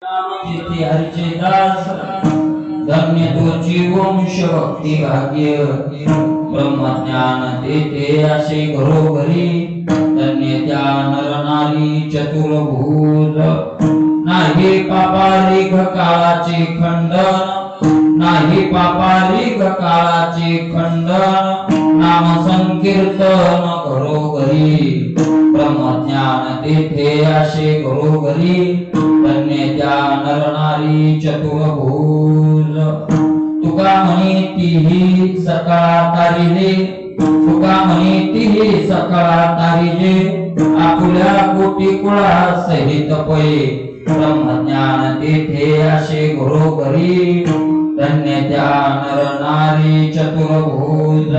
कीर्ती हरिचे दास धन्य तुझी वंश भक्ती भाग्य ब्रह्मज्ञान देते असे घरोघरी धन्य त्या नर नारी चतुर्भुज नाही पापारिक काळाचे खंडन नाही पापारिक काळाचे खंडन नाम संकीर्तन घरोघरी ब्रह्मज्ञान तेथे असे घरोघरी धन्य त्या नर नारी चतुर्भुज तुका म्हणे तीही सकाळ तारिले तुका म्हणे तीही सकाळ तारिले आपुल्या कोटी कुळा सहित पै ब्रह्मज्ञान तेथे असे घरोघरी धन्य त्या नर नारी चतुर्भुज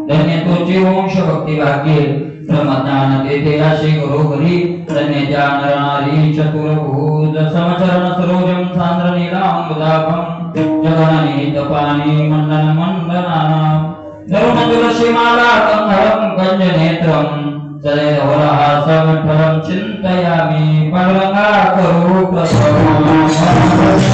धन्य तुझे वंश भक्ती भाग्य ब्रह्मज्ञान तेथे असे घरोघरी धन्य त्या नर नारी चतुर्भुज समचरण सरोजम सांद्र नीलांबुदाभं जगननीत पाणी मंडन मंडनानां धरुण तुलसी माला कंधरं गंजनेत्रं सदैवहासं विठ्ठलं चिन्तयामि पांडुरंगा करो प्रसन्नं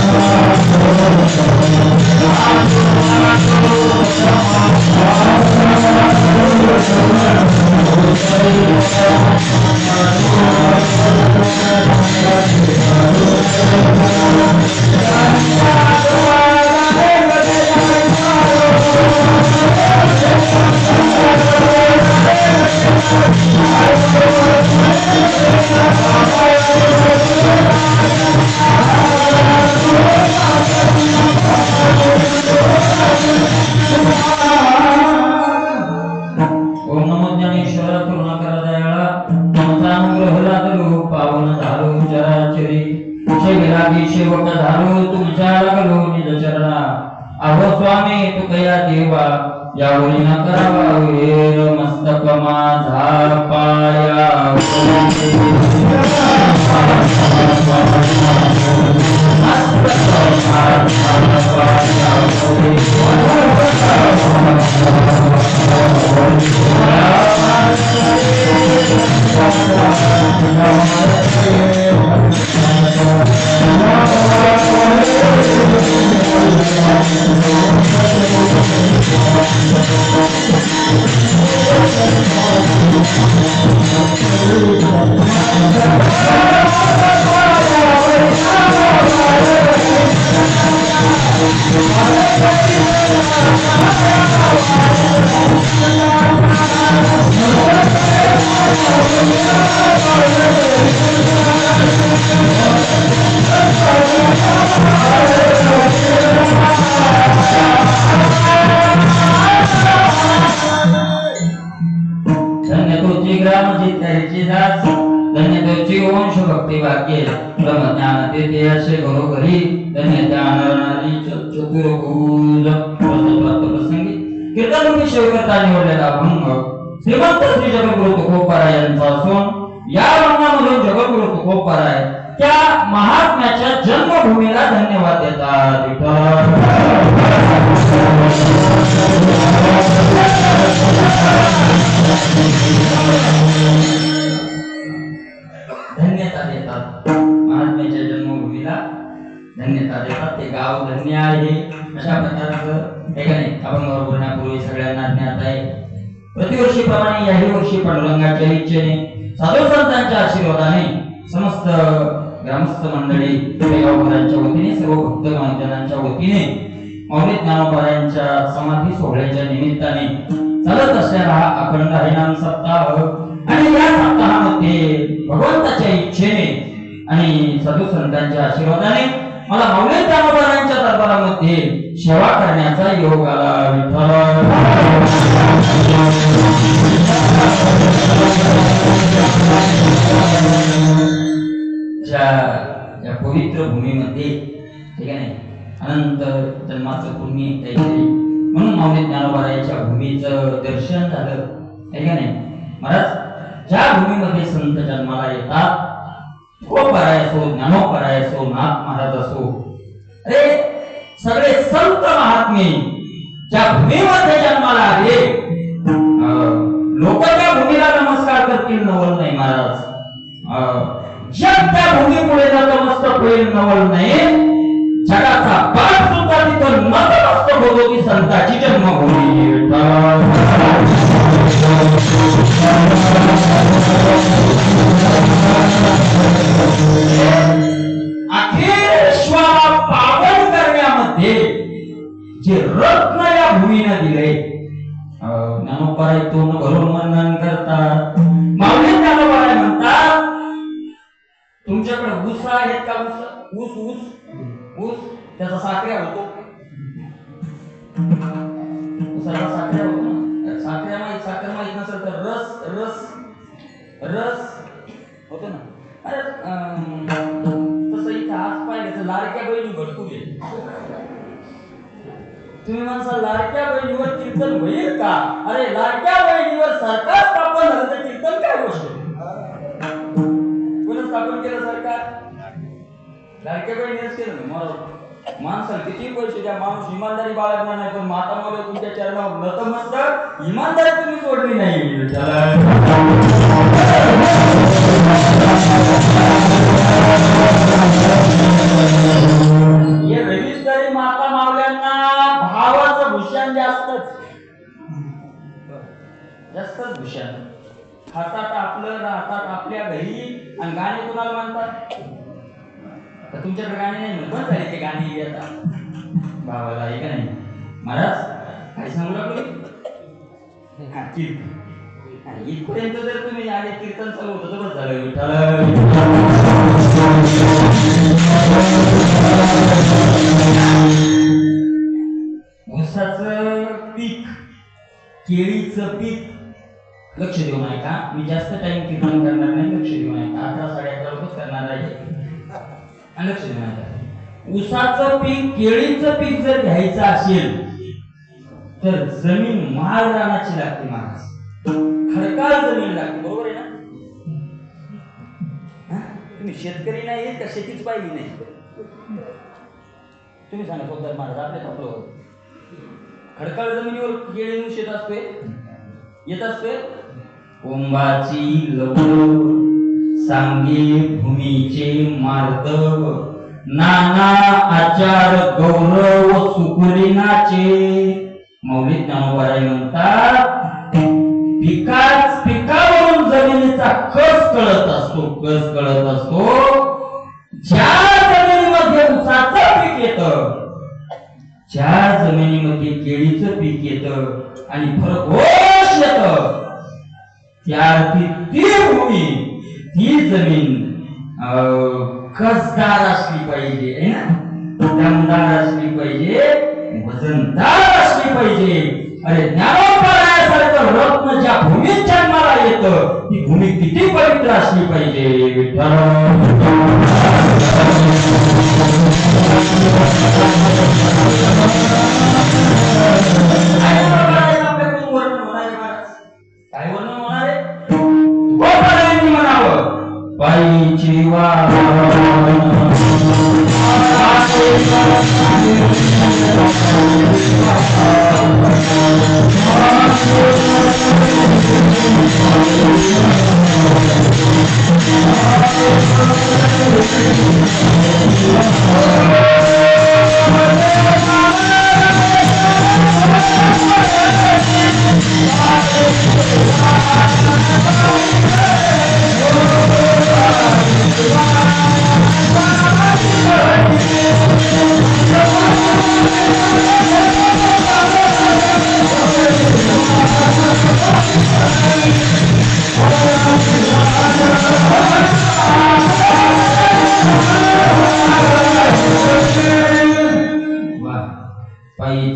शेवट झालो तुमच्या लागलो निज चरणा अहो स्वामी तुकया देवा यावरी न करावा वेर मस्तक माझा पाया धन्य तुझी वंश भक्ती भाग्य ब्रह्मज्ञान तेथे असे घरोघरी धन्य त्या नर नारी चतुर्भुज प्रसंगी कीर्तन शेवकर्ता निवडलेला अभंग श्रीमंत श्री जगद्गुरु तुकोबाराय यांचा असून या अभंगामधून जगद्गुरु तुकोबाराय त्या महात्म्याच्या जन्मभूमीला धन्यवाद देतात धन्यता देतात महात्म्याच्या जन्मभूमीला धन्यता देतात ते गाव धन्य आहे अशा प्रकारचं हे का नाही अभंगावर बोलण्यापूर्वी सगळ्यांना ज्ञात आहे प्रतिवर्षी प्रमाणे याही वर्षी पांडुरंगाच्या इच्छेने साधू संतांच्या आशीर्वादाने समस्त ग्रामस्थ मंडळी गावकऱ्यांच्या वतीने सर्व भक्त महाजनांच्या वतीने माऊली ज्ञानोबा समाधी सोहळ्याच्या निमित्ताने चालत असलेला हा अखंड हरिनाम सप्ताह आणि या सप्ताहामध्ये भगवंताच्या इच्छेने आणि साधू संतांच्या आशीर्वादाने मला माऊली ज्ञानोबा दरबारामध्ये सेवा करण्याचा योग आला. या पवित्र भूमीमध्ये ठीक आहे अनंत जन्माचं पुण्य काहीतरी म्हणून माऊली ज्ञानोबाच्या भूमीचं दर्शन झालं आहे का नाही महाराज. ज्या भूमीमध्ये संत जन्माला येतात तुकोबाराय असो ज्ञानोबाराय असो नाथ महाराज असो अरे सगळे संत महात्मे ज्या भूमीमध्ये जन्माला आले लोक त्या भूमीला नमस्कार करतील नवल नाही महाराज. जग त्या भूमीपुढे नतमस्तक होईल नवल नाही. जगाचा बाप सुद्धा तिथं नतमस्तक होतो की संताची जन्मभूमी. अखेर विश्वाला पावन करण्यामध्ये जे रत्न या भूमीने दिले ज्ञानोबा तोंड भरून वर्णन करतात. माऊली ज्ञानोबा म्हणतात तुमच्याकडे ऊस आहेत का? ऊस ऊस ऊस ऊस त्याचा साखऱ्या होतो. ऊसाला साखऱ्या होतो ना. साखर माहित नसेल तर रस रस रस होतो ना. अरे तसं इथं आज पाहिजे लाडक्या बहिणी भरपूर आहे. तुम्ही म्हणसा लाडक्या बहिणीवर कीर्तन होईल का? अरे लाडक्या बहिणीवर सरकार स्थापन झालं तर कीर्तन काय गोष्ट? कोण स्थापन केलं सरकार? लाडक्या बहिणीच केलं. माणसाला किती पैसे द्या माणूस इमानदारी बाळगणार नाही पण माता मला तुमच्या चरणावर नतमस्तक इमानदारी तुम्ही सोडली नाही. हे रजिस्टरी माता मावल्यांना भावाचं भूषण जास्तच भूषण. खातात आपलं राहतात आपल्या घरी आणि गाणे कुणाला म्हणतात? तुमच्याकडे गाणी नाही म्हणत पण झाले ते गाणी येतात भावाला आहे का नाही महाराज. काय सांगू लागलो इथपर्यंत जर तुम्ही आले कीर्तन चालू होतं तर बस झालं. ऊसाचं पीक केळीचं पीक लक्ष देऊन ऐका. मी जास्त टाइम कीर्तन करणार नाही. लक्ष देऊन ऐका. 11-11:30 करणार आहे. लक्ष देऊन ऐका. ऊसाचं पीक केळीचं पीक जर घ्यायचं असेल तर जमीन माळ रानाची लागते महाराज. खडकाळ जमीन लागते. बरोबर आहे ना? तुम्ही शेतकरी नाही का? शेतीच पाहिली नाही. तुम्ही सांगा फक्त महाराज आपल्या आपलं खडकाळ जमिनीवर केळी शेत असतोय येत असतोय. कुंभाची लवळ सांगे भूमीचे मार्दव नाना आचार गौरव सुकुलीनाचे. माऊली ज्ञानोबा म्हणतात पिकावरून जमिनीचा कस कळत असतो. ज्या जमिनीमध्ये ऊसाचं पीक येतं ज्या जमिनीमध्ये केळीचं पीक येतं आणि खरगोश येतं त्याची ती भूमी ती जमीन कसदार असली पाहिजे है ना. दमदार असली पाहिजे वजनदार असली पाहिजे. अरे ज्ञानोबासारखं रत्न ज्या भूमीत जन्माला येतं ती भूमी किती पवित्र असली पाहिजे. काय वर्णन होणार आहे? गोपाळांनी म्हणावं पायीची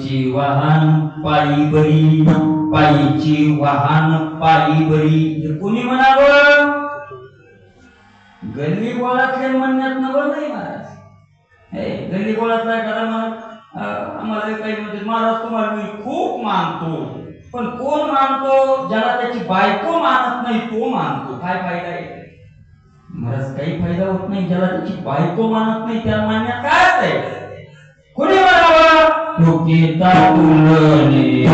पायीची वाहन पायी बरी, पायीची वाहन पायी बरी. हे कोणी म्हणावं? गल्ली गोळातले म्हणण्यात नवं नाही महाराज. हे गल्ली गोळातला एखादा आम्हाला काही म्हणते महाराज तुम्हाला मी खूप मानतो, पण कोण मानतो? ज्याला त्याची बायको मानत नाही तो मानतो. काय फायदा आहे महाराज? काही फायदा होत नाही. ज्याला त्याची बायको मानत नाही त्याला मानण्यात काय आहे? कोणी म्हणावं? चुकीता तुलने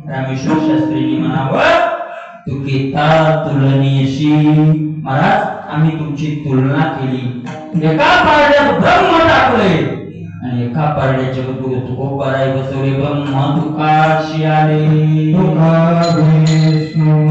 रामेश्वर शास्त्रींनी म्हणावं, तुकिता तुलनेशी. महाराज आम्ही तुमची तुलना केली. एका पारड्यात ब्रह्म टाकले आणि एका पारड्याचे तुकोबाराय बसवले. ब्रह्म तुकाशी आले. तुका विष्णू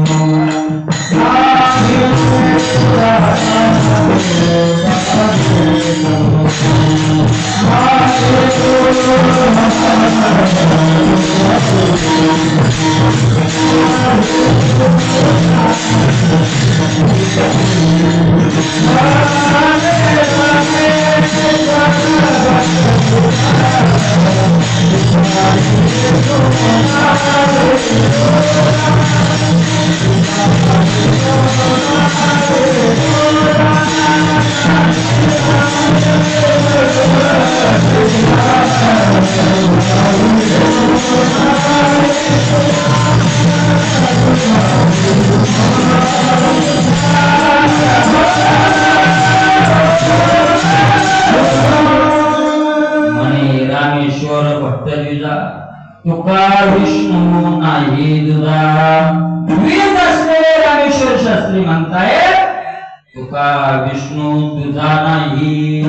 तुका विष्णू नाही दुजा. वीज असलेले रामेश्वर शास्त्री म्हणतायत तुका विष्णू तुझा नाही,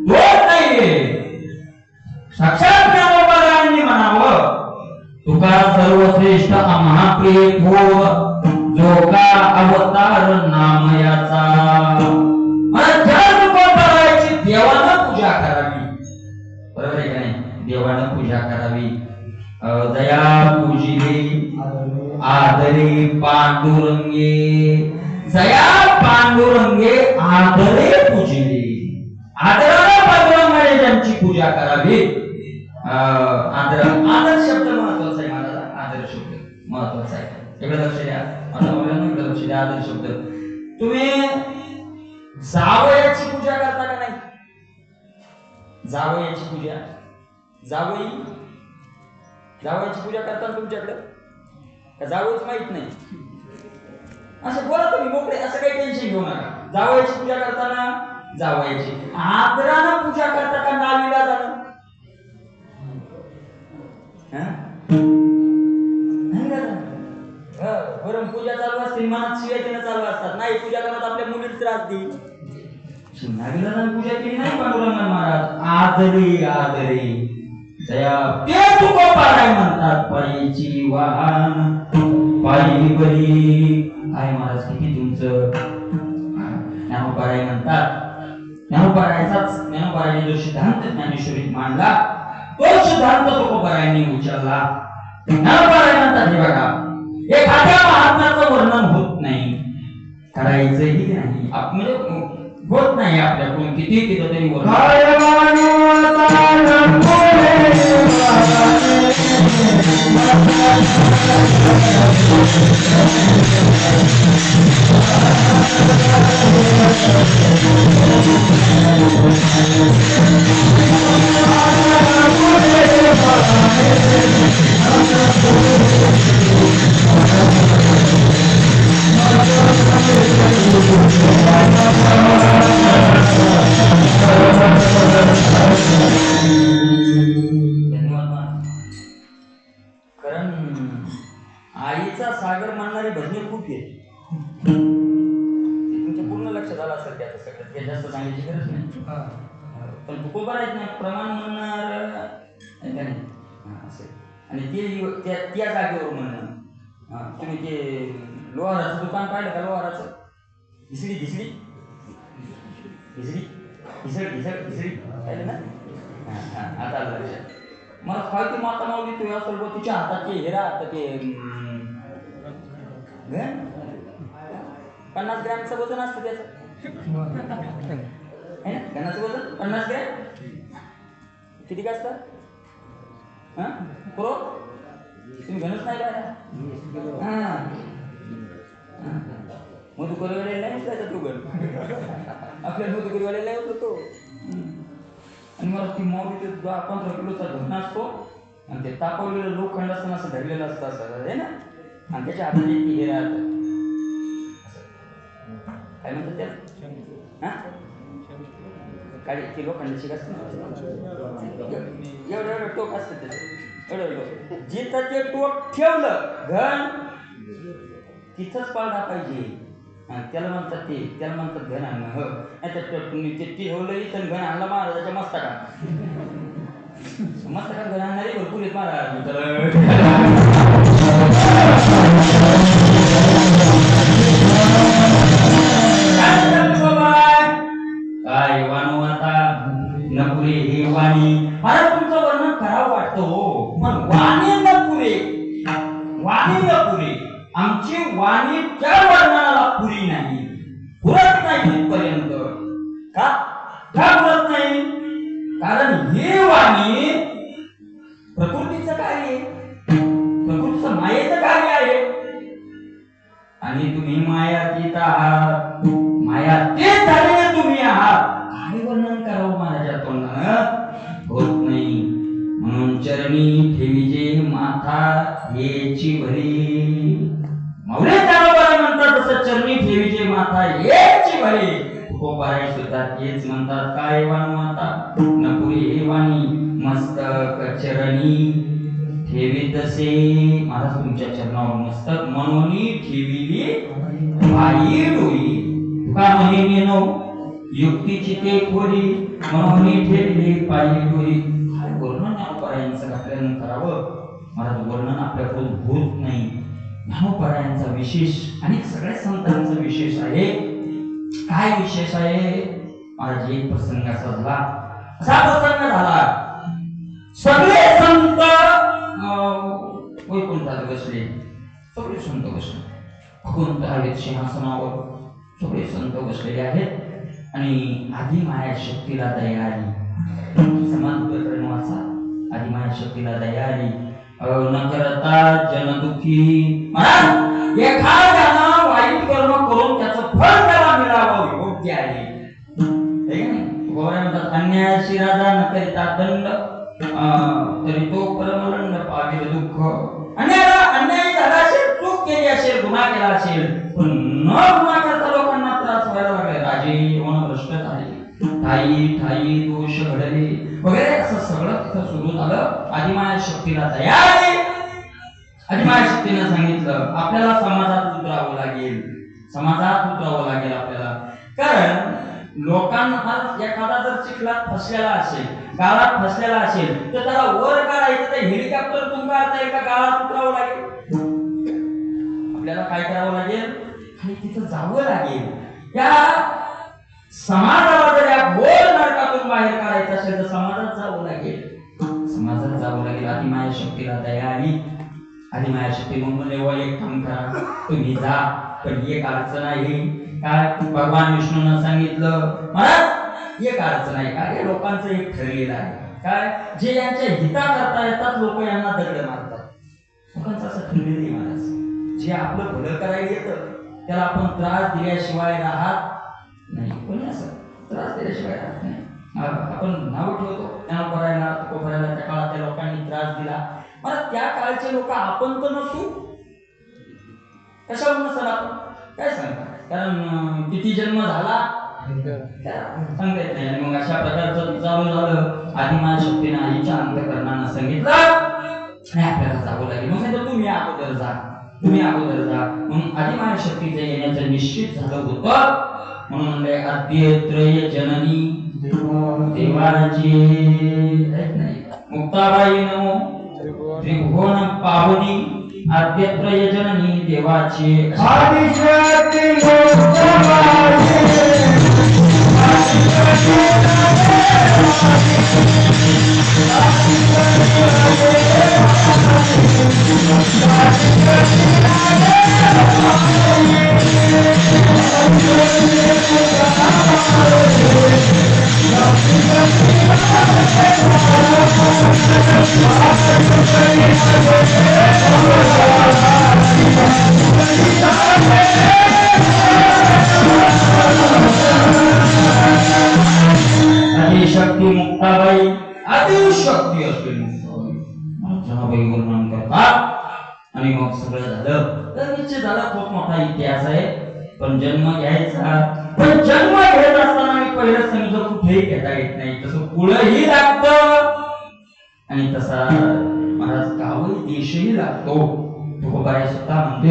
तोच नाहीये. साक्षात ज्ञानोबारायांनी म्हणावं, तुका सर्वश्रेष्ठ महाप्रिय थोर जो का अवतार नामयाचा. ज्ञानोबारायाची देवानं पूजा करावी. बरोबर आहे का नाही? देवानं पूजा करावी. दया पूजिले आदरे पांडुरंगे. दया पांडुरंगे आदरे पूजिले. आदराने पांडुरंगाने ज्यांची पूजा करावी. आदर शब्द महत्वाचा आहे महाराज. आदर शब्द महत्वाचा आहे. इकडे लक्ष द्या. आता मुलांना इकडे लक्ष द्या. आदर शब्द. तुम्ही जावयाची पूजा करता का नाही? जावयाची पूजा. जावयाची पूजा करताना तुमच्याकडे का जावयाच माहित नाही? असं बोला तुम्ही मोकळे. असं काही टेन्शन घेऊ नका. जावयाची पूजा करताना जावयाची आदरानं पूजा करता का नावीला जाणं? बरं पूजा चालू असते मनात शिवायची चालू असतात. नाही पूजा करत आपल्या मुलीला त्रास देईल. नावीला पूजा केली नाही पांडुरंग महाराज. आदरे आदरे दया ते तुकोबाराय म्हणतात. पायीची वाहन पायी बरी. काय महाराज किती तुमचं. ज्ञानोबाराय म्हणतात. ज्ञानोबारायांनी जो सिद्धांत ज्ञानेश्वरीत मांडला तो सिद्धांत तुकोबारायांनी उचलला. ज्ञानोबाराय म्हणतात हे बघा एखाद्या महात्म्याचं वर्णन होत नाही, करायचंही नाही, म्हणजे होत नाही आपल्याकडून किती केलं तरी कारण आईचा सागर म्हणणारी भजने खूप आहेत. तुमच्या पूर्ण लक्षात आलं असेल त्याचं सगळं, ते जास्त सांगायची गरज नाही. पण तुकोबा आहेत ना, प्रमाण म्हणणार असेल आणि ते त्या जागेवर म्हणणं. तुम्ही ते लोहाराचं दुकान पाहिलं का? लोहाराचं घिसडी घिसडी घिसडी घिसड घिसड घिसडी पाहिलं ना? आता आलं लक्षात. मला फायती माता मावली तुझ्या सोबत तिच्या हातात ते हेरा, आता ते 50 ग्रॅमचं वजन असतं त्याचं, है ना? घनाचं वजन 50 ग्रॅम. किती का असतं? पुरो तुम्ही घनच नाही पाहिला. मधुकरवाल्याला नाही उचलायचा तो घन, आपल्याला मधुकरवाल्याला नाही उचलतो. आणि मला ती मावली ते 10-15 किलोचा धन असतो आणि ते तापवलेलं लोखंड असताना असं धरलेलं असतं असं, आहे ना? आणि त्याच्या हातात एक हे राहतं, काय म्हणतात त्याला? काळी ते लोखंडाची असतं एवढं एवढं टोक असतं त्याचं, एवढं एवढं. जिथं ते टोक ठेवलं घन तिथंच पाळणा पाहिजे. त्याला म्हणतात घन आणणं. ते ठेवलं इथं घन आणला महाराजाच्या मस्तकात. मस्तकात घन आणणारे भरपूर आहेत महाराज. काय वाणू आता नपुरे हे वाणी. मला तुमचं वर्णन करावं वाटतं हो, पण वाणी नपुरे, वाणी नपुरे. आमची वाणी त्या वर्णनाला पुरी नाही, पुरत नाही तिथपर्यंत. का पुरत नाही? कारण ही वाणी प्रकृतीचं कार्य आहे, प्रकृतीचं मायेचं कार्य आहे. आणि तुम्ही मायातीत आहात, मायातीत झालेले तुम्ही आहात. काय वर्णन करावं माझ्या तोंडानं? होत नाही. म्हणून चरणी ठेवीजे माथा हेची भरी. माऊली त्याला म्हणतात तसं चरणी ठेवीचे माथा हेची भरी. तुकोबाई सुद्धा तेच म्हणतात. काय वाणू आता नपुरे हे वाणी, मस्तक चरणी ठेवी तसे. महाराज तुमच्या चरणावर मस्तक मनोनी ठेविली पायी डोई. तुका म्हणे मेनो युक्तीची ते खोरी, मनोनी ठेविली पायी डोई. काय वर्णन ज्ञानोबरायांचं आपल्याला करावं? महाराज वर्णन आपल्याकडून होत नाही. ज्ञानोबरायांचा विशेष आणि सगळ्या संतांचा विशेष आहे. काय विशेष आहे? महाराज एक प्रसंग असा झाला, सगळे संत वैकुंठात बसले, सगळे संत बसले. भगवंत आहेत सिंहासनावर, सगळे संत बसलेले आहेत. आणि आदिमाया शक्तीला दया आली. समाज प्रकरण वाचा. आदिमाया शक्तीला दया आली. न करता जन दुःखी. महाराज एखाद्यानं वाईट कर्म करून त्याचं फळ त्याला मिळावं योग्य आहे. म्हणतात अन्यायाशी राजा न करिता दंड, तरी तो परमदंड पाविल दुःख. अन्याय झाला असेल, चूक केली असेल, गुन्हा केला असेल, पण न गुन्हा करता लोकांना त्रास व्हायला लागले. राजे मन भ्रष्ट झाले, ठाई दोष घडले वगैरे असं सगळं तिथं सुरू झालं. आदिमाया शक्तीला दया आली. आदिमाया शक्तीनं सांगितलं आपल्याला समाजात उतरावं लागेल, समाजात उतरावं लागेल आपल्याला. कारण लोकांना एखादा जर चिखलात फसलेला असेल, गाळात फसलेला असेल, तर त्याला वर काढायचं तर हेलिकॉप्टर तुम काढता येईल का? गाळात उतरावं लागेल. आपल्याला काय करावं लागेल? खाली तिथं जावं लागेल. या समाजाला जर या घोर नरकातून बाहेर काढायचं असेल तर समाजात जावं लागेल, समाजात जावं लागेल. आदिमाया शक्तीला दया आली. आधी माझ्या शक्ती म्हणून एक काम करा, तुम्ही जा, पण एक अडचण आहे. काय भगवान विष्णूनं सांगितलं, महाराज एक अडचण आहे. काय या लोकांचं एक ठरलेलं आहे, काय जे यांच्या हिता करता येतात लोक यांना दगड मारतात. लोकांचं असं ठरलेलं आहे महाराज, जे आपलं भलं करायला येतं त्याला आपण त्रास दिल्याशिवाय राहत नाही. कोणी असं त्रास दिल्याशिवाय राहत नाही. आपण नाव ठेवतो त्या करायला तो करायला, त्या काळात त्या लोकांनी त्रास दिला. मला त्या काळचे लोक आपण तर नसू, कशावर नसेल आपण काय सांगता, कारण किती जन्म झाला सांगता येत नाही. आणि मग अशा प्रकारचं चालू झालं. आधी माझ्या शक्तीने आईच्या अंतःकरणानं सांगितलं नाही आपल्याला जावं लागेल. मग सांगितलं तुम्ही अगोदर जा, तुम्ही अगोदर जा. म्हणून आधी माझ्या शक्तीचं येण्याचं निश्चित झालं होतं. म्हणून म्हणले आद्यत्रय जननी देवाची नाही मुक्ताबाई नमो त्रिभुवन पावनी आद्यत्रय जननी देवाची आदिशक्ती मुक्ताबाई शक्ती मुक्ताबाई आदिशक्ती असते मुक्ताबाई वर्णन करतात. आणि मग सगळं झालं तर निश्चित झाला. खूप मोठा इतिहास आहे. पण जन्म घ्यायचा, पण जन्म घेत असताना मी पहिलं सांगितलं कुठेही घेता येत नाही, तसं कुळही लागतं आणि तसा महाराज गावही देशही लागतो. तो बाई स्वतः म्हणते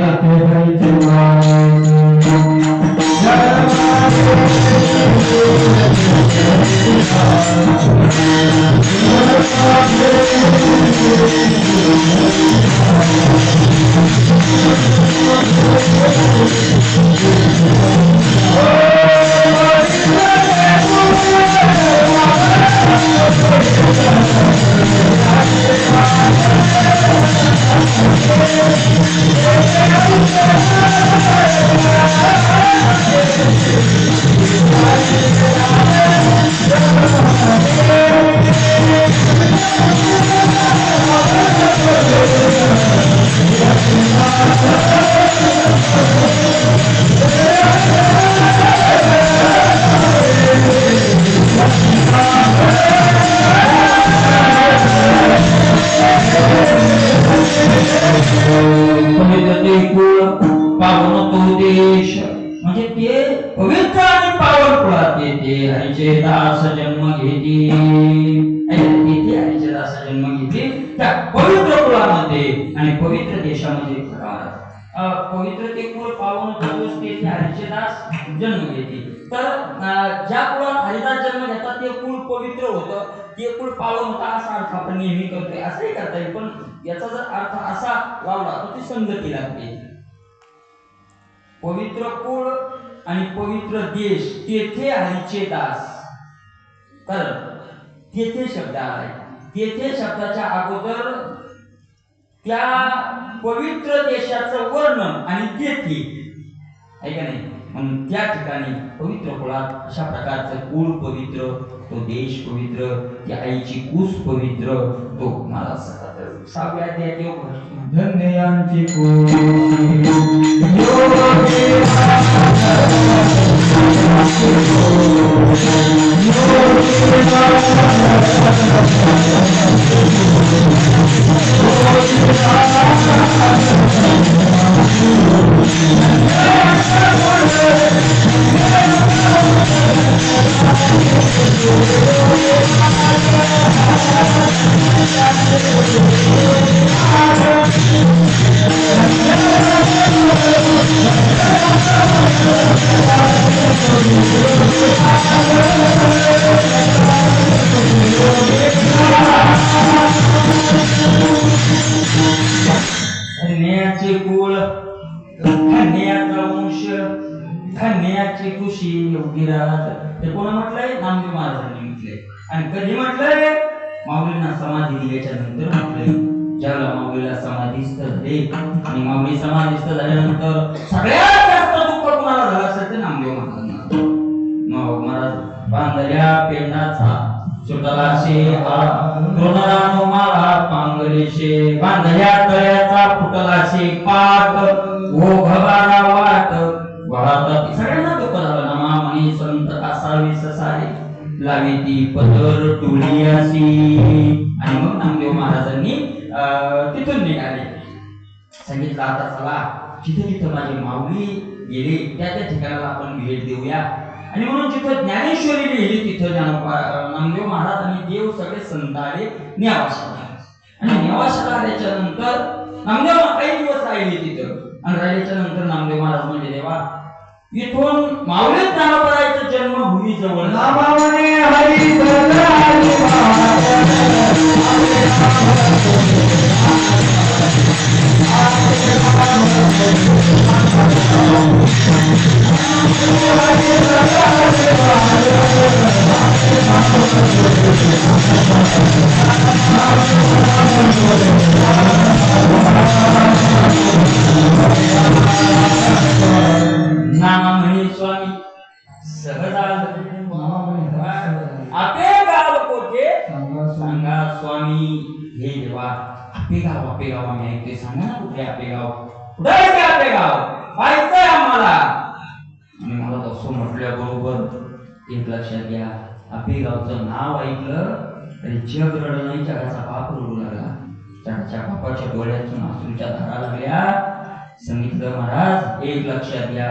म्हणजे ते पवित्र आणि पावन कुळात येते. हरीचे दास जन्म घेते, तिथे हरीचे दास जन्म घेते त्या पवित्र कुळामध्ये आणि पवित्र देशामध्ये. पवित्र ते कुळ पावन तेथे हरीचे दास जन्म घेते. तर ज्या कुळात हरिदास जन्म घेतात ते कुळ पवित्र होतं, ते कुळ पावन होता असा अर्थ आपण नेहमी करतोय. असंही करता येईल, पण याचा जर अर्थ असा लावला तर ती संगती लागते. पवित्र कुळ आणि पवित्र देश तेथे हरीचे दास. कारण तेथे शब्द आलाय, तेथे शब्दाच्या अगोदर त्या पवित्र देशाचं वर्णन आणि तेथे आहे का नाही. म्हणून त्या ठिकाणी पवित्र कुळात अशा प्रकारचं कुळ पवित्र, तो देश पवित्र, ती आईची कूस पवित्र. तो मला सहाव्या अध्यायात येऊ धन्यांची कूस धन्याचे कुळ, धन्याचा वंश, धन्याची खुशी योगीराज. हे कोण म्हटलंय? नामदेव महाराजांनी म्हटलंय. आणि कधी म्हटलंय? माऊलींना समाधी दिल्याच्या नंतर म्हटलंय. ज्यावेळेला माऊलीला समाधीस्थ झाले आणि माऊली समाधीस्थ झाल्यानंतर सगळ्यात जास्त दुःख कोणाला झालं असेल ते नामदेव महाराजांना. मग महाराज बांधल्या पेंडाचा सुटलाशे तृणरानो माळा पांगलेशे बांधल्या तळ्याचा फुटलाशे पाट ओघबारा वाट वाहतात. सगळ्यांना दुःख झालं. नमा म्हणे संत असावी ससारे लावी ती पदर टोळीयासी. आणि मग नामदेव महाराजांनी तिथून निघाले. सांगितलं आता चला जिथे जिथे माझी माऊली गेली त्या त्या ठिकाणाला आपण भेट देऊया. आणि म्हणून जिथं ज्ञानेश्वरी लिहिली तिथं नामदेव महाराज आणि देव सगळे संत आले नेवाशाला. आणि नेवाशाला आल्याच्या नंतर नामदेव काही दिवस राहिले तिथं. आणि राहिल्याच्या नंतर नामदेव महाराज म्हणजे देवा इथून माऊली ज्ञानोबारायचं जन्मभूमी जवळ नामाने हरी नाममणी स्वामी सहज आपे गाव कोठे सांगा स्वामी. हे देवा आपे गाव आम्ही ऐकते. सांगा ना कुठे आपे गाव, कुठे आहे आपे गाव, पाहायचंय आम्हाला. आणि मला तसं म्हटल्याबरोबर एक लक्षात घ्या, आपे गावचं नाव ऐकलं तरी जग रडलं नाही, जगाचा बाप रडू लागला. त्याच्या बापाच्या डोळ्यातून अश्रूच्या धारा लागल्या. सांगितलं महाराज एक लक्षात घ्या,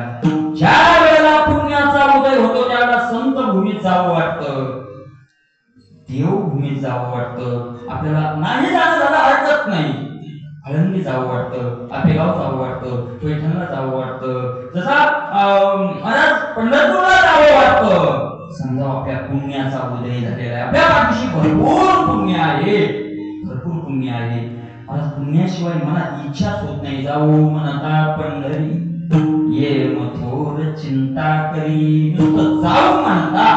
ज्या वेळेला पुण्याचा उदय होतो त्यावेळेला संत भूमीत जावं वाटतं, देवभूमीत जावं वाटतं. आपल्याला नाही जाणं झालं हरकत नाही, आळंदी जावं वाटतं, आपेगाव जावं वाटतं, पैठणला जावं वाटतं, जसा महाराज पंढरपूरला जावं वाटतं. समजा आपल्या पुण्याचा उदय झालेला आहे, आपल्या पाठीशी भरपूर पुण्य आहे, भरपूर पुण्य आहे. आज पुण्याशिवाय मनात इच्छाच होत नाही. जाऊ म्हणता पंढरी ये मथोर चिंता करी. नुसतं जाऊ म्हणता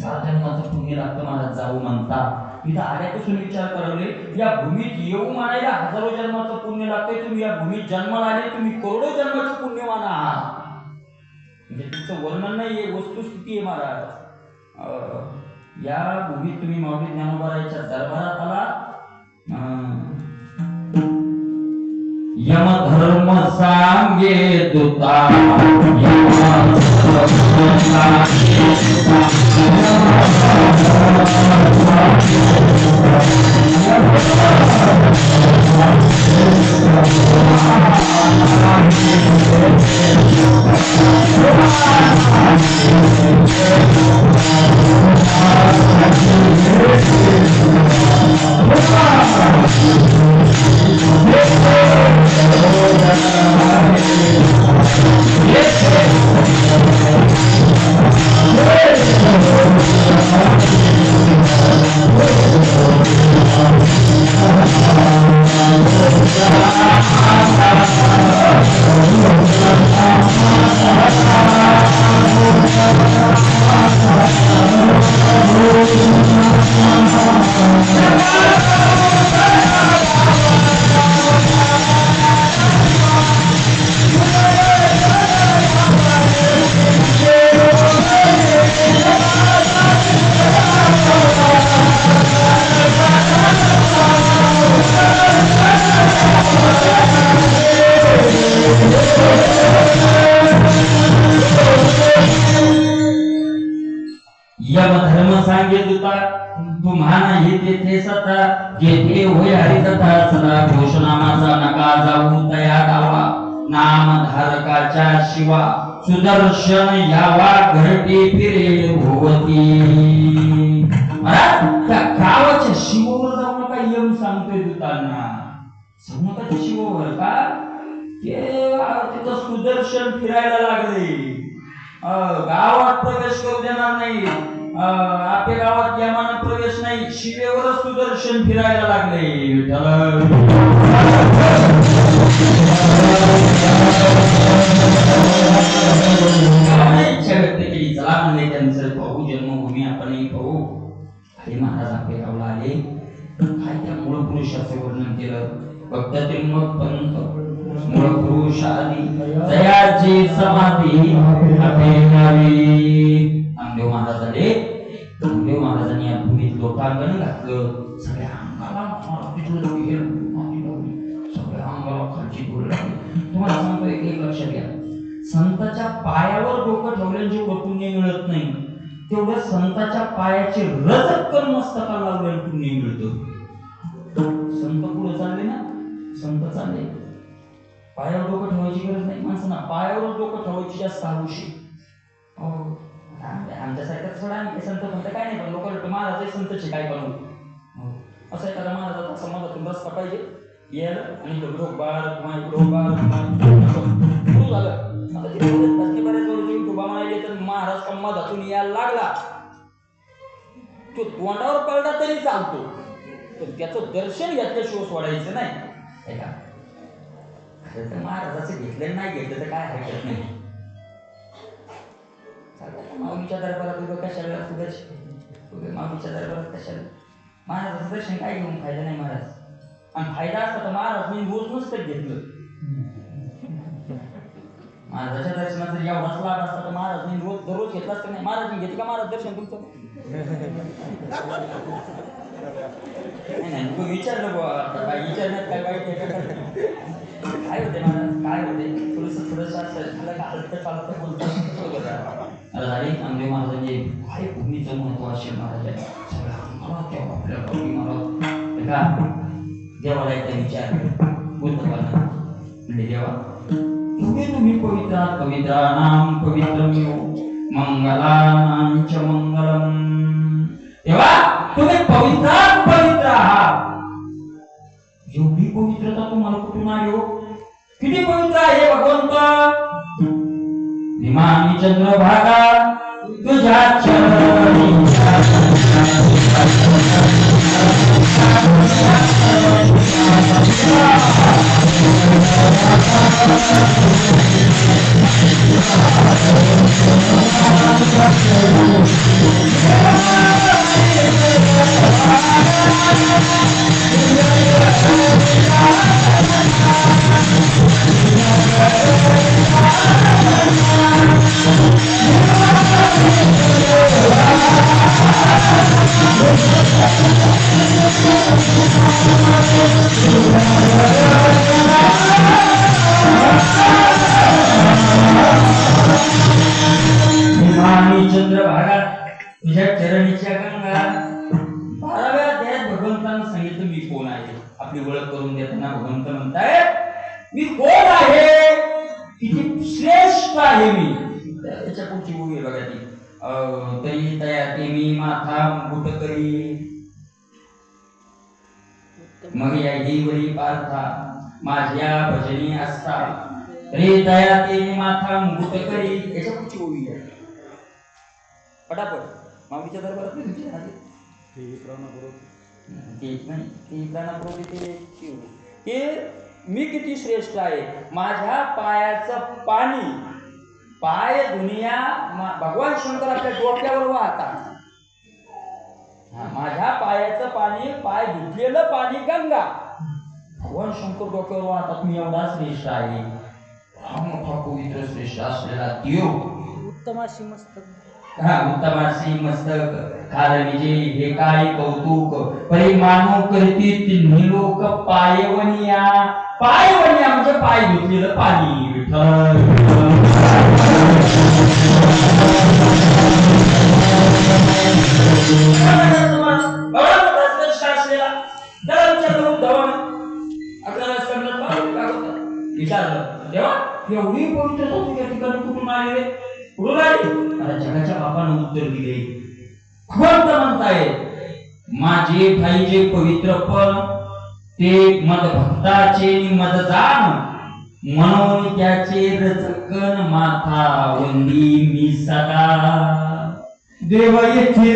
जन्माचं पुण्य लागतं महाराज, जाऊ म्हणता. इथं आल्यापासून विचार करवले या भूमीत येऊ म्हणायला हजारो जन्माचं पुण्य लागतंय. तुम्ही या भूमीत जन्माला आले, तुम्ही करोडो जन्माचे पुण्यवान आहात. म्हणजे तुमचं वर्णन नाही, हे वस्तुस्थिती आहे महाराज. या भूमीत तुम्ही माऊली ज्ञानोबारायच्या दरबारात आला. यम धर्म सांगे दुता तुम्हाला हे तेथे सता जेथे होय हरिकथा सदा घोषणामाचा नका जाऊ तया गावा. नामधारकाच्या शिवा सुदर्शन यावा घरटी फिरे भोवती. महाराज त्या गावाच्या शिववर जाऊ नका, यम सांगतोय दूतांना. सांगू नका त्या शिववर का तिथं सुदर्शन फिरायला लागले, गावात प्रवेश करू देणार नाही. आपल्या गावात यमानं प्रवेश नाही, शिवेवरच सुदर्शन फिरायला लागले. इच्छा व्यक्त केली, चला म्हणले त्यांचं पाहू जन्मभूमी आपणही पाहू. हरी महाराज आपल्या गावाला आले. काय त्या मूळ पुरुषाचं वर्णन केलं. फक्त त्रिमत पंत मूळ पुरुष आदी दयाची समाधी नामदेव महाराजांनी या भूमीत लोटांगण घातलं. सगळ्या अंगाला सगळ्या अंगाला खालची धूळ लागली. तुम्हाला सांगतो एक लक्षात घ्या, संताच्या पायावर डोकं ठेवल्याने जेवढं पुण्य मिळत नाही तेवढं संताच्या पायाचे रजक्कन मस्तकाला लावल्याने पुण्य मिळतं. संत पुढे चालले ना, संत चालले, पायावर डोकं ठेवायची गरज नाही माणसांना, पायावर डोकं ठेवायची जास्त आवश्यक. आमच्यासारखं थोडा संत म्हणतं काय नाही, पण लोक महाराज संतचे काय करू असं एखादा महाराजाचा समाजातून रस्ता पाहिजे यायला आणि ढोकबार सुरू झालं. आता ते बऱ्याच वेळ तुबा म्हणाले तर महाराज समाजातून यायला लागला, तो तोंडावर पडला तरी चालतो, पण त्याचं दर्शन घेतल्याशिवाय सोडायचं नाही. ऐका, खरं तर महाराजाचं घेतलं नाही घेतलं तर काय हरकत नाही. माऊलीच्या दरबारात उभं कशाला माऊलीच्या दरबारात कशाला, महाराजाचं दर्शन काय घेऊन फायदा नाही महाराज. आणि फायदा असता तर महाराज मी रोज नसतं घेतलं. महाराजाच्या दर्शनात जर एवढाच लाभ असता तर महाराज मी रोज दररोज घेतला असतं नाही. महाराज घेतलं का महाराज दर्शन तुमचं नाही विचारलं बुवा, काय विचारण्यात काय वाईट आहे काय होते महाराज, काय होते थोडंसं असं का हलत चालत बोलतो. झाले नामदेव महाराजांचे काय भूमीचं महत्व असेल महाराज देवाला एकदा विचार बुद्धवाना म्हणजे देवा तुम्ही पवित्रात पवित्राणाम पवित्रमेव मंगलानांच मंगलम. तेव्हा तुम्ही पवित्रात पवित्र आहात. एवढी पवित्रता तुम्हाला कुठून आली हो? किती पवित्र आहे भगवंत. विमानी चंद्रभागा तुझ्या चरणी चंद्रभागा तुझ्या चरणीच्या गंगा. 12व्या अध्यायात भगवंतानं सांगितलं मी कोण आहे. आपली ओळख करून देताना भगवंत म्हणतायत मी कोण आहे, किती श्रेष्ठ आहे मी. त्याच्या पुढची गोष्ट बघा ती तरी तया ते मी माथा मुकुट करी मग या देवरी पार्था माझ्या भजनी असता तरी तया ते मी माथा मुकुट करी. याच्या पुढची गोष्ट आहे पटापट माऊलीच्या दरबारात मी किती श्रेष्ठ आहे. माझ्या पायाचं पाणी पाय दुनिया भगवान शंकर आपल्या डोक्यावर वाहतात. माझ्या पायाचं पाणी पाय धुतलेलं पाणी गंगा भगवान शंकर डोक्यावर वाहतात. मी एवढा श्रेष्ठ आहे. हा मोठा पवित्र श्रेष्ठ असलेला देव उत्तमाशी मस्तक उत्तमाशी मस्तक खालनिजे हे काय कौतुक परिमानो करती तिन्ही लोक पायवनिया. पायवनिया म्हणजे पाय धुतलेलं पाणी. विठ्ठल विचारलं देवा एवढी पवित्रता तुझ्या ठिकाणी कुठून आली रे, कुठून आली. आता जगाच्या बापानं उत्तर दिले. भगवंत म्हणताय माझे भाई जे पवित्रपण ते मद भक्ताचे मद जाण म्हणून त्याचे रचकन माथा वंदी मी सदा. देव येथे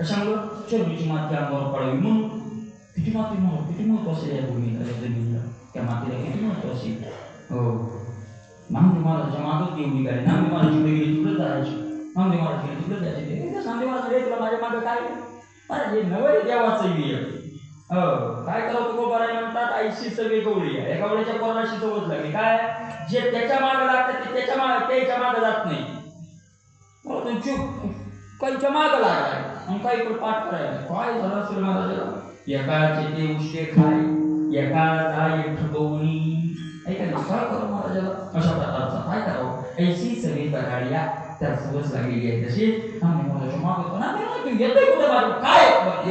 कशामुळं चरबीची माती अंगावर पडावी म्हणून. किती महत्व असेल या भूमीला, या जमिनीला, त्या मातीला किती महत्व असेल. हो, नामदेव महाराजांच्या मागच एवढी गाडी. नामदेव महाराज जिकडे गेले तिकडे जायचे, नामदेव महाराज गेले तिकडे जायचे. नामदेव महाराज रे तुला माझ्या मागं काय अरे हे नवं देवाचं विय. काय करावं तुको बराय म्हणतात, आईशी सगळी गवळी आहे. या गवळीच्या पोराशी सवत लागली काय, जे त्याच्या मागं लागतात ते त्याच्या मागं जात नाही. तुमची काहीच्या मागं लागलाय आणि काही पण पाठ करायला. काय झालं असेल महाराजाला, एकाचे ते उष्टे खाय, एकाचा एक ठगवणी. ऐकायला काय करावं महाराजाला, अशा प्रकारचा काय करावं. ऐशी सगळी गाड्या त्या सवच लागलेली आहे. तशी महाराजाच्या मागं ना येतोय कुठे मागं काय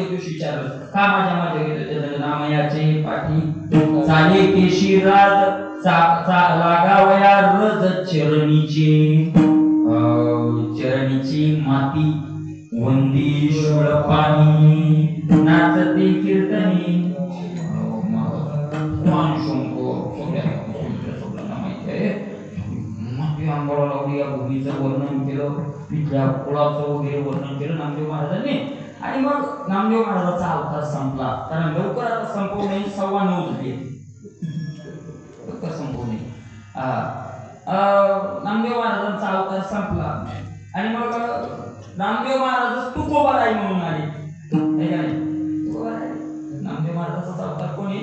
एक दिवशी विचारलं का माझ्या येतो त्याचं नामयाचे पाठी चाले केशीराज लागावया रज चरणीची माती वंदी शुळ पाणी नाचते कीर्तनी अंगाला लावली. या भूमीचं वर्णन केलं, तिथल्या कुळाचं वगैरे वर्णन केलं नामदेव महाराजांनी. आणि मग नामदेव महाराजांचा अवतार संपला. कारण लवकर आता संपवू नये, 9:15 झाले, लवकर संपवू नये. नामदेव महाराजांचा अवतार संपला आणि मग नामदेव महाराज तुकोबाराय म्हणून आले. नामदेव महाराजांचा अवतार कोणी,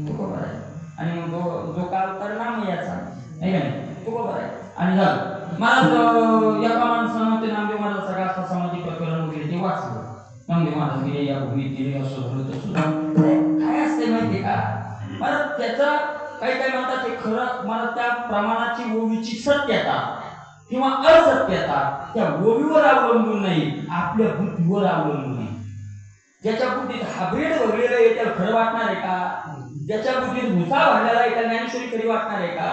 तुकोबाराय. आणि मग जो का अवतार नामयाचा नाही का तुकोबाराय. आणि झालं महाराज एका माणसानं ते नामदेव महाराज सगळा असं सामाजिक प्रकरण वगैरे ते वाचलं. नामदेव महाराज गेले, या भूमीत गेले, असं झालं तसं. काय असते माहितीये का मला त्याचं काही म्हणतात ते खरं. मला त्या प्रमाणाची ओवीची सत्यता किंवा असत्यता त्या ओवीवर अवलंबून नाही, आपल्या बुद्धीवर अवलंबून आहे. ज्याच्या बुद्धीत हायब्रिड भरलेलं आहे त्याला खरं वाटणार आहे का, ज्याच्या बुद्धीत भुसा भरलेला आहे त्याला ज्ञानेश्वरी खरी वाटणार आहे का,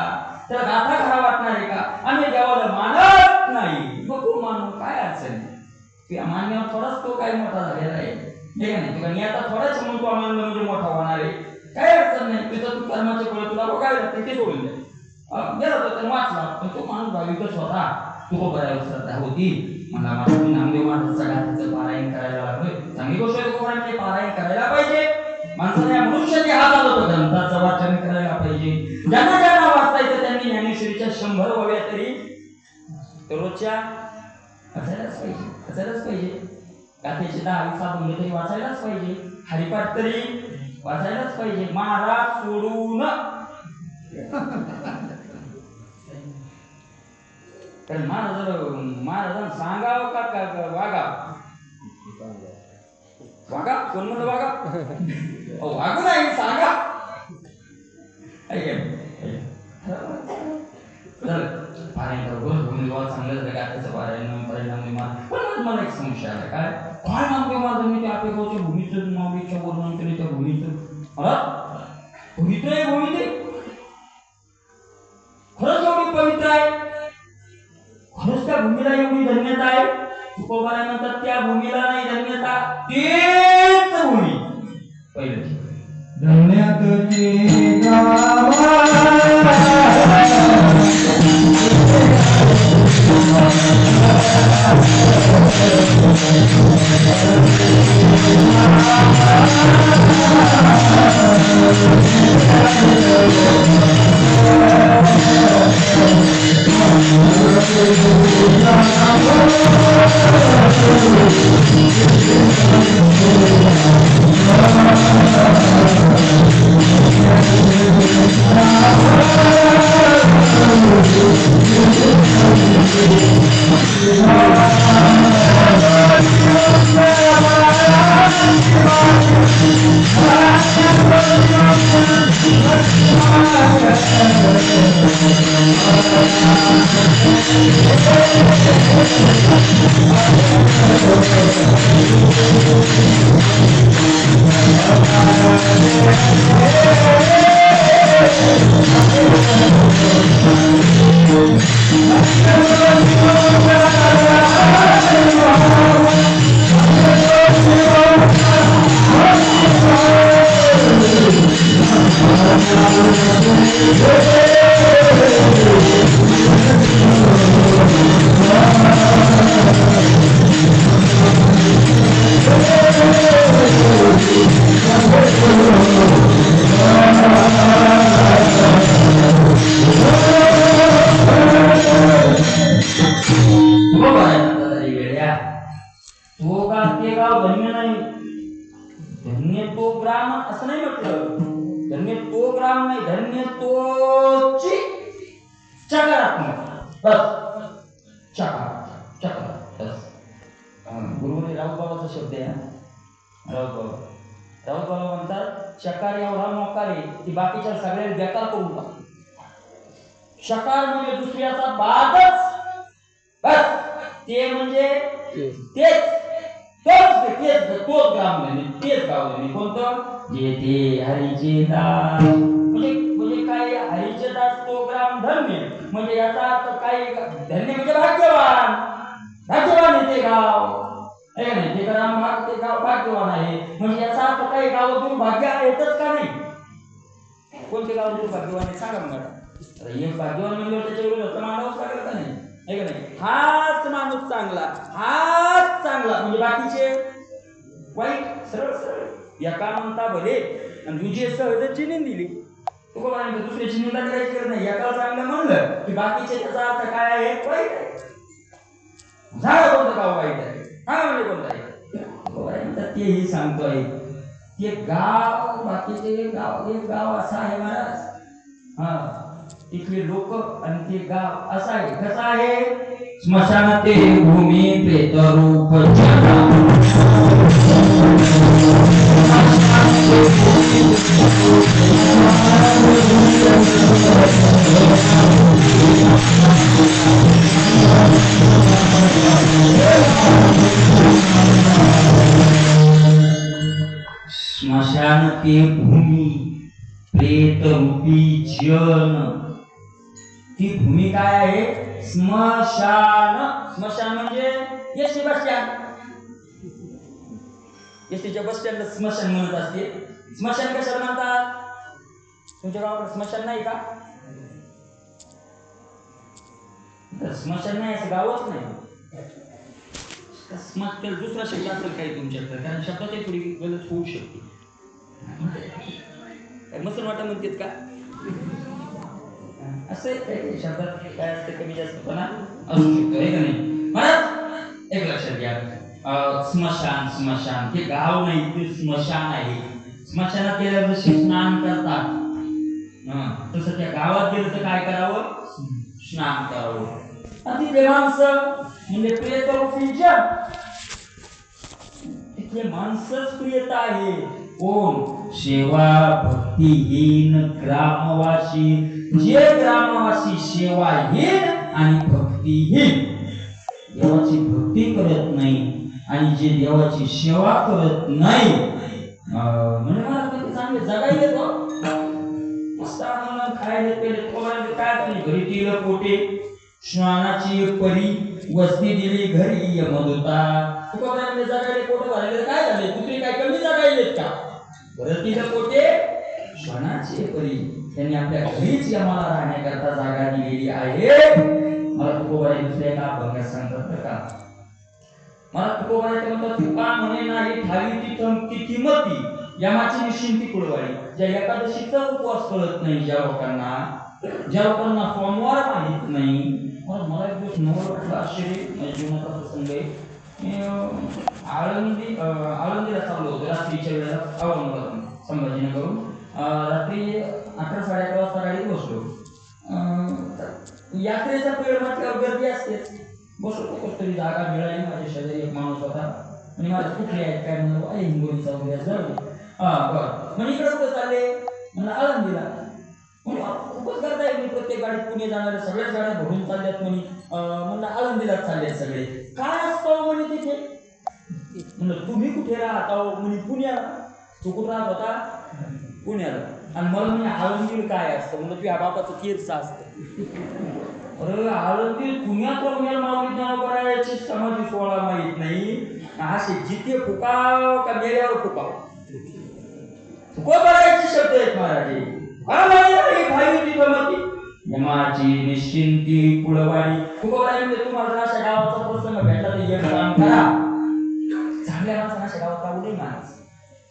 त्याला गाथा खरा वाटणार आहे का. आम्ही देवाला मानत नाही, नको मानू, काय अडचण किंवा मान्यावर थोडाच तो काही मोठा झालेला आहे नाही. तुला मी आता थोडाच म्हणून तो मानलं म्हणजे मोठा होणार आहे, काही अडचण नाही. तिथं तू कर्माचे फळ तुला बघायला लागते ते सोडून द्या. गेला होता तर वाचला, पण तो माणूस भाविकच होता, तुको बऱ्यावर श्रद्धा होती. मला माझं नामदेव महाराजांचा गाथेचं पारायण करायला लागलोय. चांगली गोष्ट आहे, तुकोबारांचे पारायण करायला पाहिजे. माणसाने या मनुष्याचे हात आला होता, ग्रंथाचं वाचन करायला पाहिजे. ज्यांना ज्यांना वाचता येतं त्यांनी ज्ञानेश्वरीच्या 100 ओव्या तरी रोजच्या वाचायलाच पाहिजे. गाथेचे 10-20 अभंग तरी वाचायलाच पाहिजे. हरिपाठ तरी वाचायलाच पाहिजे. महाराज सोडून कारण महाराजांना सांगावं का वागावं. वागा कोण म्हणलं वागा, वागू नाही सांगा. पारायण करू चांगलं झालं गाथेचं पारायण पण मला एक समस्या आला. काय नामदेव महाराजांनी त्या आपेगावच्या भूमीचं माऊलीच्या वर्णन केले. त्या भूमीचं पवित्र आहे. भूमी ते खरंच एवढी पवित्र आहे, खरंच त्या भूमीला एवढी धन्यता आहे. तुकोबाराय म्हणतात त्या भूमीला नाही धन्यता, तेच भूमी पहिलं धन्य तुझी गावा. धन्य तो ग्राम असं नाही म्हटलं, धन्य तो ग्राम नाही, धन्य तोची चकारात्मक बस, चकार बस. गुरुने राऊत बाबाचा शब्द आहे. राऊत बाबा म्हणतात शकार एवढा मोकार आहे की बाकीच्या सगळ्या बेकार करून टाकतो. शकार म्हणजे दुसऱ्याचा बादच बस, ते म्हणजे तोच ग्राम नाही, तेच गाव नाही. कोणतं? जेथे हरीचे दास, म्हणजे काय, हरीचे दास तो ग्राम धन्य. म्हणजे याचा अर्थ काय, धन्य म्हणजे भाग्यवान आहे ते गाव, नाही ते ग्राम भाग, ते गाव भाग्यवान आहे. म्हणजे याचा अर्थ काही गाव दुर्भाग्य आहेतच का नाही? कोणते गाव दुर्भाग्यवान आहे सांगा मला. एक भाग्यवान म्हणजे त्याच्या विरोधात मानवच लागेल का नाही? आहे का नाही? हाच माणूस चांगला, हाच चांगला, म्हणजे बाकीचे वाईट. सरळ सरळ एका म्हणता भले आणि दुसरी सहज चिन्ह दिली. तू काय म्हणतो दुसऱ्याची निंदा करायची गरज नाही. एका चांगलं म्हणलं की बाकीचे त्याचा अर्थ काय आहे? वाईट आहे. झालं कोणतं गाव वाईट आहे? हा म्हणजे कोणतं आहे? म्हणतात तेही सांगतोय ते गाव, बाकीचे गाव, एक गाव असं आहे महाराज. हा, इथले लोक आणि ते गाव असं आहे. कसं आहे? स्मशान ते भूमी प्रेत रूप स्मशान ते भूमी प्रेत रूपी जन. ती भूमी काय आहे? स्मशान. स्मशान म्हणजे एसटी बस स्टँड. एसटीच्या बस स्टँडला स्मशान म्हणत असते. स्मशान कशाला म्हणतात? तुमच्या गावाकडे स्मशान नाही का? स्मशान नाही असं गावच नाही. दुसरा शब्द असेल काही तुमच्याकडे, कारण शब्दाची थोडी गलत होऊ शकते. मुसलमान म्हणतात का असं काही शब्दात काय असतं, कमी जास्तपणा असू शकतो, आहे का नाही? परत एक लक्षात घ्या, स्मशान ते गाव नाही, ते स्मशान आहे. स्मशानात गेल्यावर जसे स्नान करतात तसं त्या गावात गेलं तर काय करावं? स्नान करावं. तिथे माणसं म्हणजे प्रियतरूपी जन, तिथे माणसंच प्रियता आहे. कोण? सेवा भक्तिहीन ग्रामवासी. जे ग्रामवासी सेवाहीन आणि भक्तिहीन, देवाची भक्ती करत नाही आणि जे देवाची सेवा करत नाही, म्हणजे मला कधी चांगले जगायले तो खायला पेले काय घरी दिलं पोटे, श्वानाची परी वस्ती दिली घरी यमदूता. तुकोबाराने जगायले पोट भरले काय झाले? कुत्री काय कमी जगायलेत का? बरं तिला पोटे श्वानाची परी त्यांनी आपल्या घरीच यमाला राहण्याकरता जागा दिलेली आहे. मला तुकोबाराने दुसऱ्या एका अभंगात सांगतात का, मला तुकोबाराने म्हणतात तुका म्हणे नाही ठावी ती किंमती यमाची निश्चिंती कुळवाडी. ज्या एकादशीचा उपवास कळत नाही, ज्या लोकांना सोमवार माहित नाही. मला एक दिवस नवल वाटलं, आश्चर्य, माझ्या जीवनाचा प्रसंग आहे. मी आळंदीला चाललो होतो रात्रीच्या वेळेला, औरंगाबाद संभाजीनगरून. रात्री 11 साडे 11 वाजता गाडीत बसलो. यात्रेचा वेळ म्हटल्यावर गर्दी असते. बसलो तरी जागा मिळाली. माझ्या शेजारी एक माणूस होता आणि माझ्या कुठले आहेत काय म्हणलं, हिंगोलीचा वगैरे जवळ. बरं म्हणजे इकडे कुठे चालले? म्हणलं आळंदीला. खूपच गर्दी आहे, मी प्रत्येक गाडीत पुणे जाणाऱ्या सगळ्याच गाड्या भरून चालल्यात म्हणे. म्हणलं आळंदीलाच चालल्यात सगळे. काय असतं म्हणे तिथे? म्हणलं तुम्ही कुठे राहता? म्हणे पुण्याला. तू कुठं राहत होता? पुण्याला. आणि मला म्हणे आळंदीला काय असतं? म्हणलं तुझ्या बापाचं तीर्थ असतं. अरे आळंदी पुण्यात माऊली ज्ञानोबरायाची समाधी सोहळा माहित नाही, असे जिथे फुकाव का मेल्यावर फुकाव. तुकोबारायाचे शब्द आहेत मराठी. यमाची निश्चिंती कुळवाडी. तुकोबाराय म्हणजे तुम्हाला अशा गावाचा प्रसंग भेटला तर एक काम करा, चांगल्या माणसाला अशा गावात राहू नये. माणूस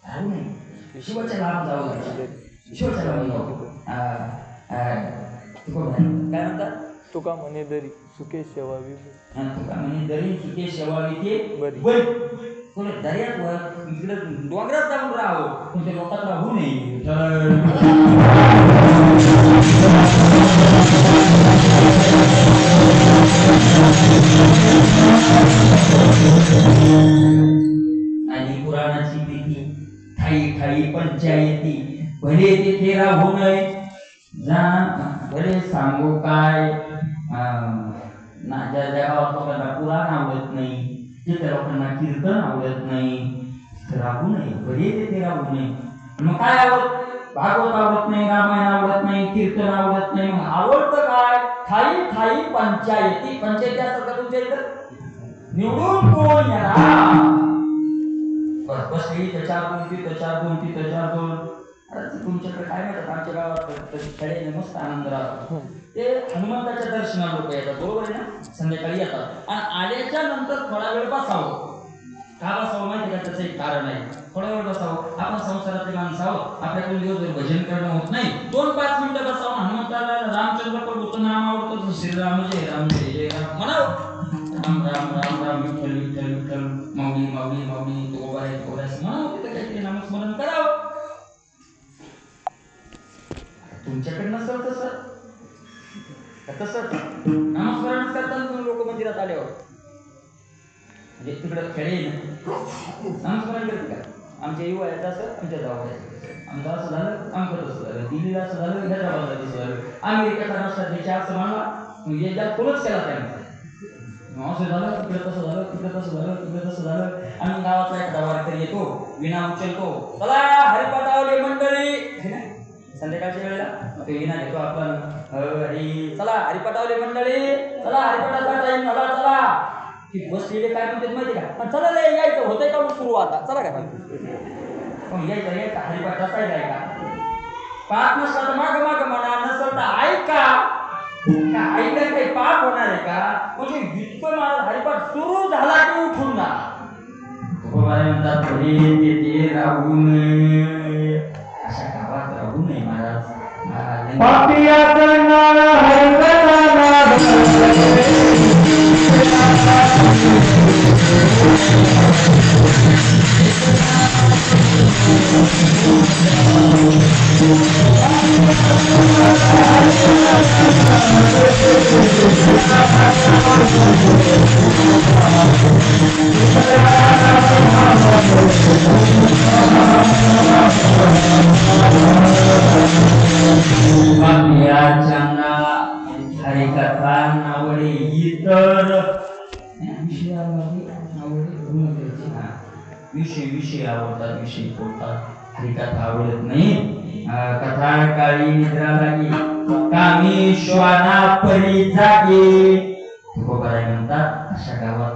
राहू नये, शिवाच्या लांब जाऊ नये, शिवाच्या लांब जाऊ. तुकोबाराय काय म्हणतात? तुका म्हणे दरी सुखे सेवावी. तुका म्हणे दरी सुखे सेवावी ते बरी. थोडं दर्यात वर इकडे डोंगरात जाऊन राहावं पण ते लोकात राहू नये आणि पुराणाची भीती ठाई ठाई पंचायती भले तिथे राहू नये जा भले सांगू काय ना ज्या गावात लोकांना पुराण आवडत नाही तिथे लोकांना कीर्तन आवडत नाही राहू नये भले तिथे राहू नये मग काय आवडत भागवत आवडत नाही रामायण आवडत नाही कीर्तन आवडत नाही मग आवडतं काय ठाई ठाई पंचायती पंचायती असतात का तुमच्या इथं निवडून कोण येणार बस बसली त्याच्या दोन अरे तुमच्याकडे काय म्हणतात आमच्या गावात खेळे मस्त आनंद राहतो ते हनुमंताच्या दर्शनाला लोक येतात बरोबर आहे ना संध्याकाळी येतात आणि आल्याच्या नंतर थोडा वेळ बसावं का बसावं माहिती का त्याचं एक कारण आहे थोडा वेळ बसावं आपण संसारातले माणसं आहोत आपल्याकडून दिवसभर भजन करणं होत नाही 2-5 मिनिटं बसावं हनुमंताला रामचंद्र प्रभूचं नाम आवडतं श्रीराम जय राम जय राम म्हणावं राम राम राम राम विठ्ठल विठ्ठल विठ्ठल माऊली माऊली माऊली तो आहे तो आहे म्हणावं तिथं काहीतरी नामस्मरण करावं तुमच्याकडे नसेल तसं नामस्मरण करताना तुम्ही लोक मंदिरात आल्यावर म्हणजे तिकडं खेळे नामस्मरण करते का आमच्या युवा आहेत असं आमच्या गावात आमचं असं झालं आमचं तसं झालं दिल्लीला असं झालं हैदराबादला तसं झालं अमेरिकेचा राष्ट्राध्यक्ष असं म्हणला याच्यात कोणच केला त्यांचा असं झालं तिकडे तसं झालं तिकडे तसं झालं तिकडे तसं झालं आणि गावातला एखादा वारकरी येतो विना उचलतो चला हरिपाठावली मंडळी संध्याकाळच्या वेळेला तो विना घेतो आपण हरी चला हरिपाठावली मंडळी चला हरिपाठाचा टाइम झाला चला की बसलेले काय म्हणतात माहिती का पण चला रे यायचं होतंय का सुरू आता चला काय मग यायचं हरिपाठ रसायला आहे का पाप नसला तर माग माग म्हणा नसल तर ऐका ऐकलं काही पाप होणार आहे का म्हणजे इतकं माझा हरिपाठ सुरू झाला की उठून जा म्हणतात ते राहू नये अशा गावात राहू नये महाराज हरिकथा नावडे इतर विषय आवडतात विषय बोलतात हरिकथा आवडत नाही कथा काळी निद्रा लागी कामी श्वाना परी जागे काय म्हणतात अशा गावात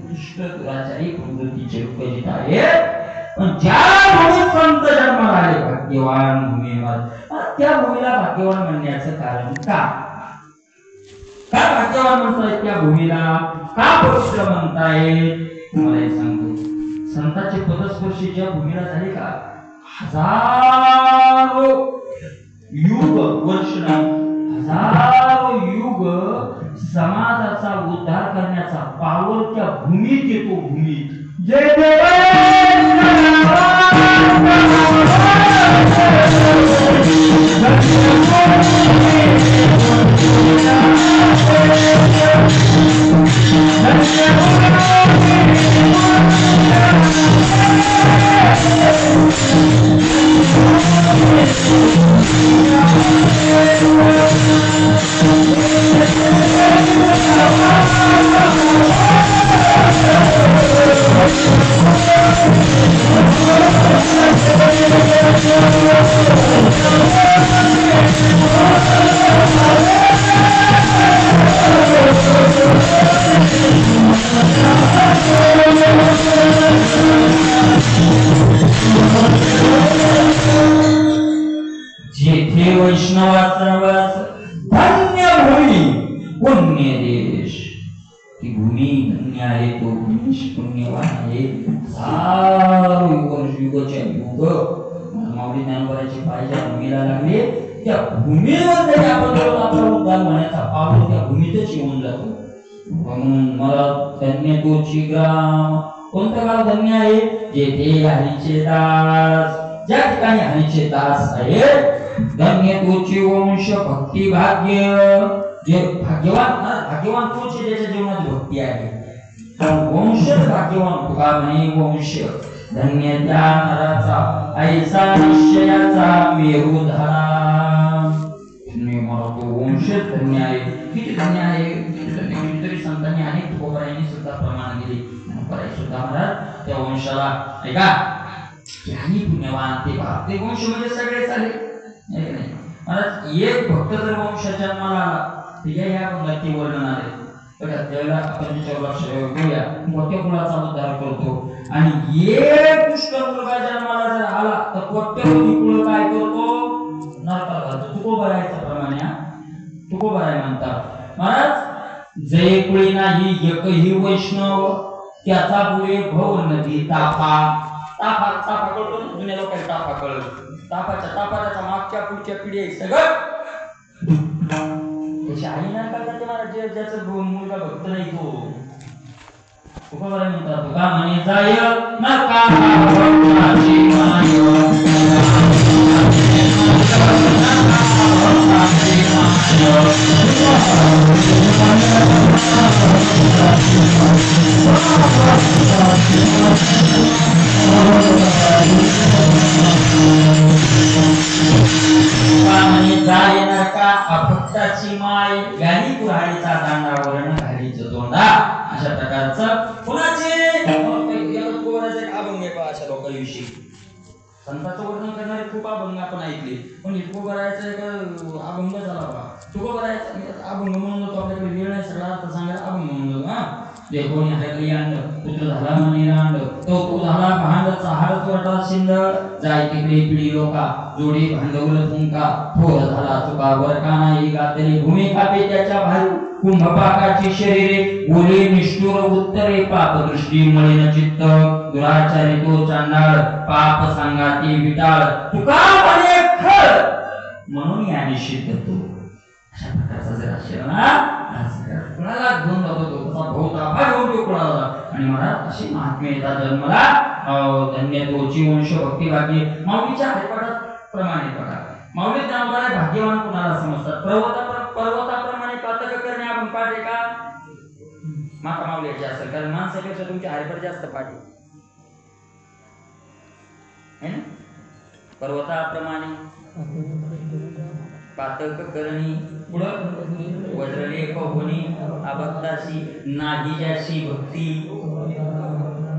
दुष्ट दुराचारी प्रवृत्तीचे रूप जिथे आहेत पण ज्या भूमीत संत जन्माला आले भाग्यवान भूमीवर त्या भूमीला भाग्यवान म्हणण्याचं कारण का भाग्यवान म्हणतायत त्या भूमीला का पवित्र म्हणतायत तुम्हाला एक सांगतो संतांचे पदस्पर्शी ज्या भूमीला झाले का हजारो युग वर्ष नाही हजारो युग समाजाचा उद्धार करण्याचा पावर त्या भूमीत येतो भूमीत जय जेथे वैष्णवाचा वास धन्य भूमी पुण्य देश ती भूमी धन्य आहे तो देश पुण्यवान आहे हजारो युगाच्या युग माऊली ज्ञानोबाची पाहिजे भूमीला लागले त्या भूमीवर जरी आपण आपला उद्धार होण्याचा पाऊल त्या भूमीतच येऊन जातो म्हणून मला धन्य तोची ग्राम कोणतं गाव धन्य आहे? जेथे हरीचे दास, ज्या ठिकाणी हरीचे दास आहे, धन्य तोची वंश भक्ती भाग्य. जे भाग्यवान तोच आहे ज्याच्या जीवनात भक्ती आहे. वंश भाग्यवान तुका म्हणे वंश. धन्य त्या नराचा ऐसा निश्चयाचा मेरू झाला. मला तो वंश धन्य आहे. किती धन्य आहे, कितीतरी संतांनी अनेक तुकोबारायांनी सुद्धा प्रमाण दिले. तुकोबाराय सुद्धा महाराज त्या वंशाला ऐका आणि पुण्यवान ते वंश म्हणजे सगळेच आले नाही महाराज. एक भक्त जर वंशाच्या जन्माला आला ठीक आहे, या नक्की वर्णन आले बघा. त्यावेळेला आपण त्याच्यावर लक्ष देऊया. कोणत्या कुळाचा उद्धार करतो आणि एक दुष्ट मुलगा जन्माला जर आला तर कोट्यवधी कुळ काय करतो? नरकात घालतो. तुकोबारायचा प्रमाणे तुकोबाराय म्हणतात महाराज. जय कुळी नाही एकही वैष्णव त्याचा पुढे भव नदी तापा. तापा कळतो ना, जुन्या लोकांना तापा कळलं. तापाच्या मागच्या पुढच्या पिढी आहे सगळं त्याची आई नाही करतात महाराज. ज्याचं मुलगा भक्त नाही तो तुकोबाराय म्हणतात. तुका म्हणे जाय नका भक्ताची माय. भक्ताची माय गाणी कुऱ्हाडीचा दांडा वरण घालीचं तोंडा. अशा प्रकारचं कुणाचे अभंग आहे अशा लोकांविषयी. संतांचं वर्णन करणारे खूप अभंग आपण ऐकले, पण तुकोबारायचा एक अभंग झाला बा. तुकोबारायचा अभंग म्हणून जातो, आपल्याकडे वेळ नाही सगळा आता सांगायला अभंग म्हणून जातो. जे कोणी हरली अंड पुत्र झाला म्हणे रांड, तो झाला भांड चहाड चोरटा शिंद. जाय तिकडे पिढी लोका जोडी भांडवल फुंका. थोर झाला चुका वर का नाही गातली भूमिका पे त्याच्या भाई. कुंभपाकाची शरीरे बोले निष्ठुर उत्तरे. पाप दृष्टी मलिन चित्त दुराचारी तो चांडाळ. पाप सांगाती विटाळ तुका म्हणे खळ म्हणून या निश्चित तो. अशा प्रकारचा जर असेल ना कुणाला घेऊन जातो तो कसा बहुत आभार होतो कुणाला. आणि महाराज अशी महात्मे येतात जन्माला. धन्य तोची वंश भक्ती भाग्य. माऊलीच्या हरिपाठात प्रमाणे बघा, माऊली ज्ञानोबाला भाग्यवान कुणाला समजतात? पर्वताप्रमाणे पातक करणे आपण पाठ आहे का? माता माऊलीची असेल, कारण माणसापेक्षा तुमच्या हरिपाठ जास्त पाठ आहे ना. पर्वताप्रमाणे पातक करणी पुढं वज्रलेख होणी. अभक्ताशी नागीजाशी भक्ती.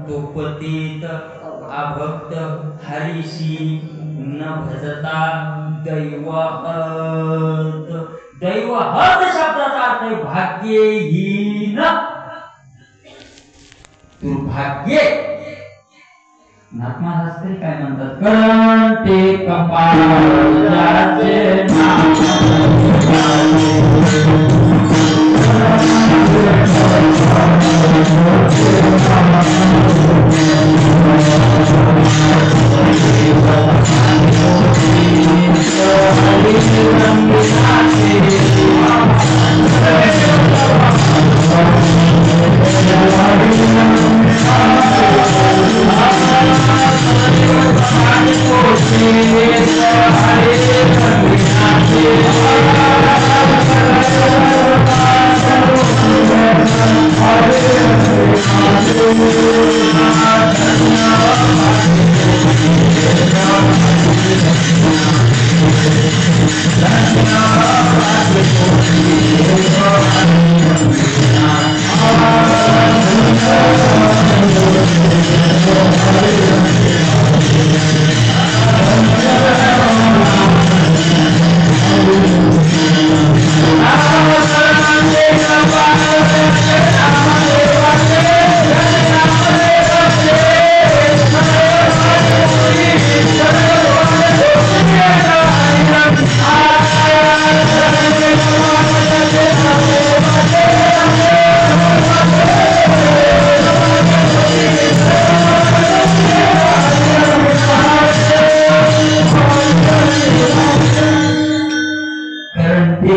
तो पतित अभक्त हरीशी न भजता दैवहत. दैवहत शब्दाचा अर्थ आहे भाग्यहीन, दुर्भाग्य. महात्मा तरी काय म्हणतात? करंटे कपाळाचे नाम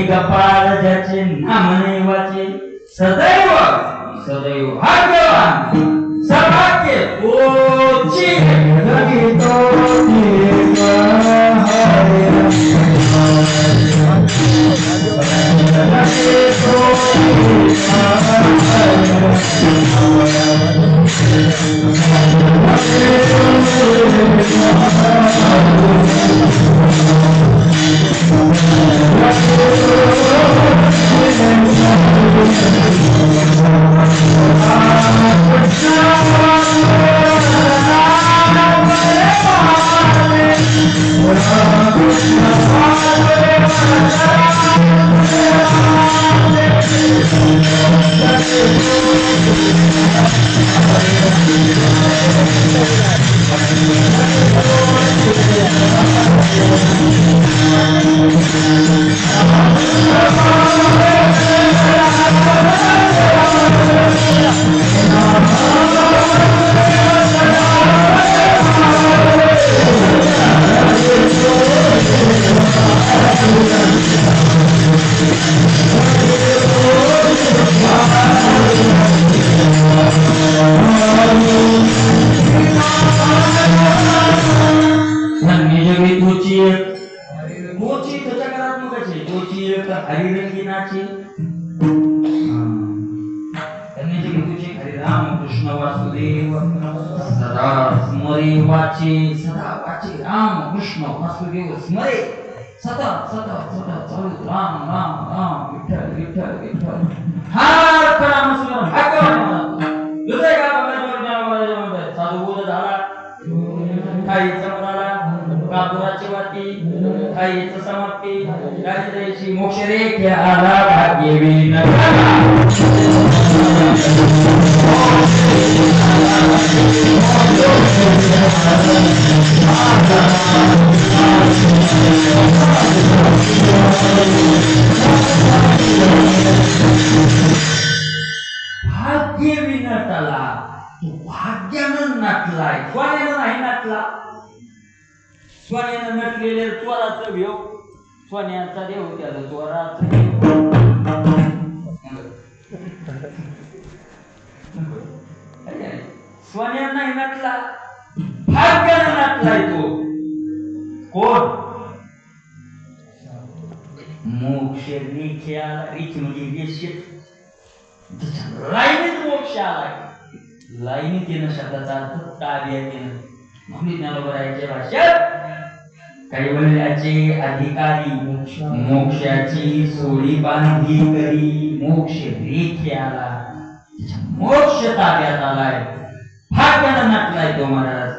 कपाळ ज्याचे नाम नैवाचे. सदैव सदैव भाग्यवान सौभाग्य तोची सकारात्मकच आहे तोची हरिरंगीनाची त्यांनी जे तुझे हरी राम कृष्ण वासुदेव सदा स्मरे वाचे सदा वाचे राम कृष्ण वासुदेव स्मरे सदा सदा सदा चालू राम राम राम विठ्ठल विठ्ठल विठ्ठल हर राम स्मरण भगवान हृदय का बघा साधू बोल झाला काही चमराला कापुराची वाती काहीच समाप्ती राजदयची मोक्ष रेख्या आला भाग्यवी भाग्यवी नटला तू भाग्यानं नटलाय स्वान्यानं नाही नटला स्वान्यानं नटलेले चोराचं भेव स्वान्याचा देव त्याला चोराचं स्वान्यानं नाही नटला भाग्यानं नटलाय तो कोण मोक्ष रेखे आला रेखे म्हणजे रेषेत लाईनीत मोक्ष आला लाईनीत येणं शब्दाचा अर्थ ताब्यात येणं म्हणून ज्ञानोबरायच्या भाषेत कैवल्याचे अधिकारी मोक्षाची सोळी बांधी करी मोक्ष रेखे आला मोक्ष ताब्यात आलाय भाग्यानं नटलाय तो महाराज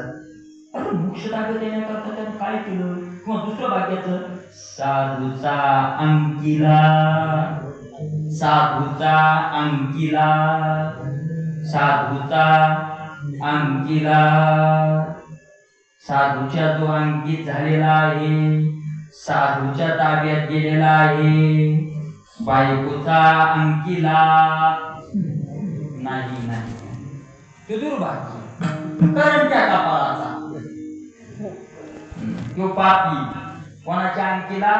अरे मोक्ष ताब्यात येण्याकरता त्यानं काय केलं किंवा दुसरं भाग्याचं साधूचा अंकिला साधूचा अंकिला साधूचा अंकिला साधूच्या तो अंकित झालेला आहे साधूच्या ताब्यात गेलेला आहे बायकोचा अंकिला नाही नाही तो दुर्भाग्य कारण त्या कपाळाचा तो पापी कोणाच्या अंकिला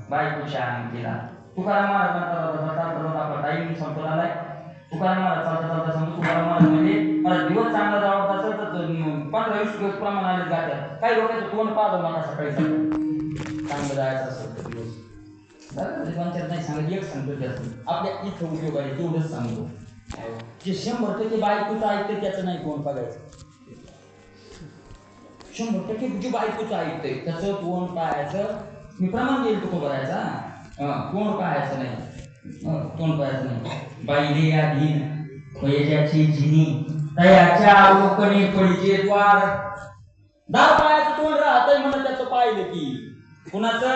बायकोच्या अंकिला तुकाराम महाराज टाइम संपत आलाय तुकाराम महाराज चालता चालता सांगतो तुकाराम महाराज म्हणजे मला दिवस चांगला जावं असेल तर 15-20 दिवस प्रमाणाने जातात काही लोकांचं तोंड पाहतो मला सकाळी चांगलं जायचं असेल तर दिवस पंचायत नाही सांगत एक सांगतो त्याचं आपल्या इथं उद्योग आहे तेवढंच सांगतो जे 100% बायकोचं ऐकते त्याचं नाही तोंड बघायचं 100% जे बायकोचं ऐकतंय त्याचं तोंड पाहायचं मी प्रमाण देईल तुको करायचा तोंड पाहायचं नाही तोंड पाहायचं नाही बाईले अधीन वयजाची जिनी तयाच्या अवलोकने पडीचे द्वार दार पाहायचं तोंड राहतंय म्हणून त्याचं पाहिलं की कुणाचं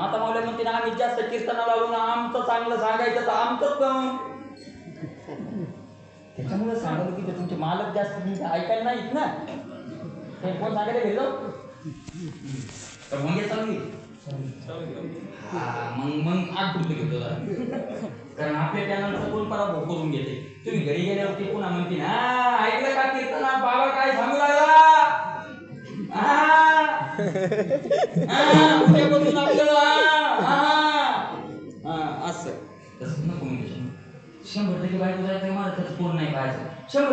आता मावल्या म्हणते ना आम्ही जास्त कीर्तनाला आलो ना आमचं चांगलं सांगायचं तर आमचंच त्याच्यामुळे सांगायला की तुमचे मालक जास्त ऐकायला नाहीत ना ते कोण सांगायला गेलो तर मग हे चांगली मग आठ रुपये घेतो कारण आपल्या चॅनलचा कोण पराभव करून घेते तुम्ही घरी गेल्यावरती पुन्हा म्हणते ना ऐकलं का कीर्तना बाबा काय सांगू लागला असं तसं नको म्हणजे 100% बायको जायचं महाराजाचं कोण नाही पाहायचं 100%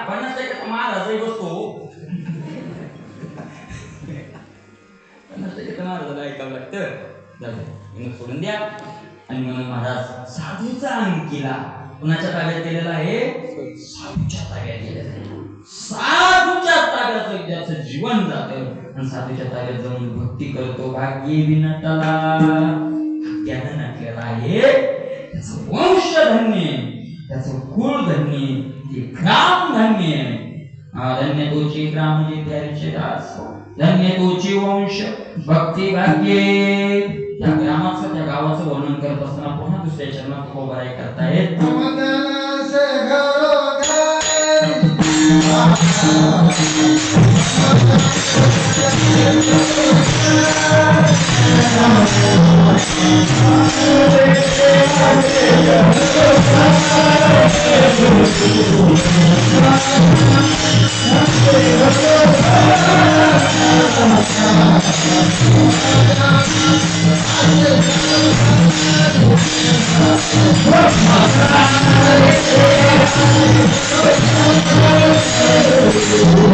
50% महाराजही बसतो 50% महाराजाला ऐकावं लागतं सोडून द्या आणि म्हणून महाराज साधूचा अंकिला कुणाच्या ताब्यात गेलेला आहे साधूच्या ताब्यात गेलेला आहे साधूच्या ताब्यात ज्याचं जीवन जातं आणि साधूच्या ताब्यात जाऊन भक्ती करतो भाग्य विनटला भाग्यानं नटलेला आहे त्याचं वंश धन्य त्याचं कुळ धन्य ते ग्राम धन्य धन्य तोची ग्राम जे त्याचे दास धन्य तोची वंश भक्ती भाग्ये त्या ग्रामाचं त्या गावाचं वर्णन करत असताना पुन्हा दुसऱ्या चरणात उभा आहे करतायत Thank you.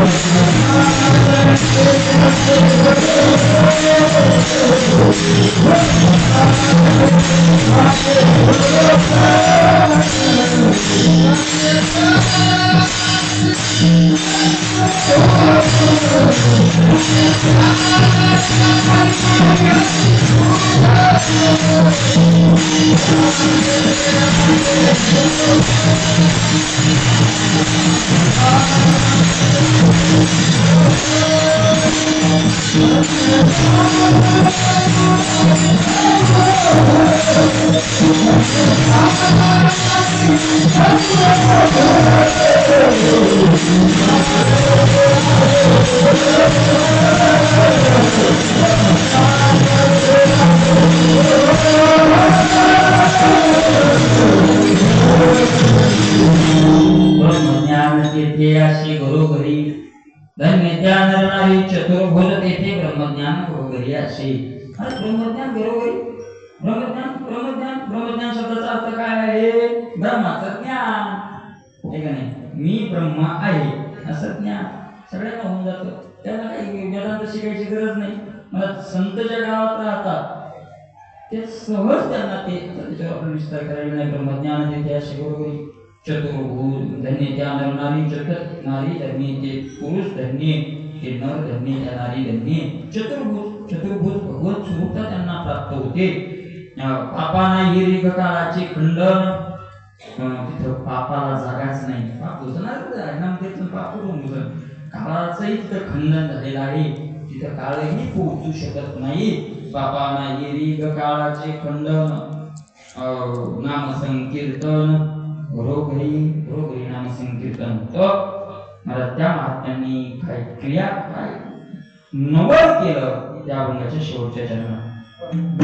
तेथे अशी घरोघरी धन्य त्या नरनारी चतुर्भुज तेथे ब्रह्मज्ञान घरोघरी असे. अरे ब्रह्मज्ञान घरोघरी, ब्रह्मज्ञान शब्दाचा अर्थ काय आहे? ब्रह्माचं ज्ञान आहे का नाही? मी ब्रह्म आहे असं ज्ञान सगळ्यांना होऊन जातं. त्यांना काही वेदांत शिकायची गरज नाही. मला संत ज्या गावात राहतात ते सहज त्यांना ते त्याच्यावर आपण विस्तार करायला नाही. ब्रह्मज्ञान तेथे असे घरोघरी चतुर्भुज धन्य त्या नरनारी चतुर नारी धन्य ते पुरुष धन्य ते नर धन्य त्या नारी धन्य. चतुर्भुज भगवत स्वरूपता त्यांना प्राप्त होते. पापाना हिरीक काळाचे खंडन, तिथं पापाला जागाच नाही. पाप घुसणार पाप करून घुसन काळाचंही तिथं खंडन झालेलं आहे. तिथं काळही पोहोचू शकत नाही. पापाना हिरीक काळाचे खंडन, नाम संकीर्तन घरोघरी नाम संकीर्तन होतं. मला त्या महात्म्यांनी काय क्रिया काय नवल केलं त्या अभंगाच्या शेवटच्या चरणात. Thank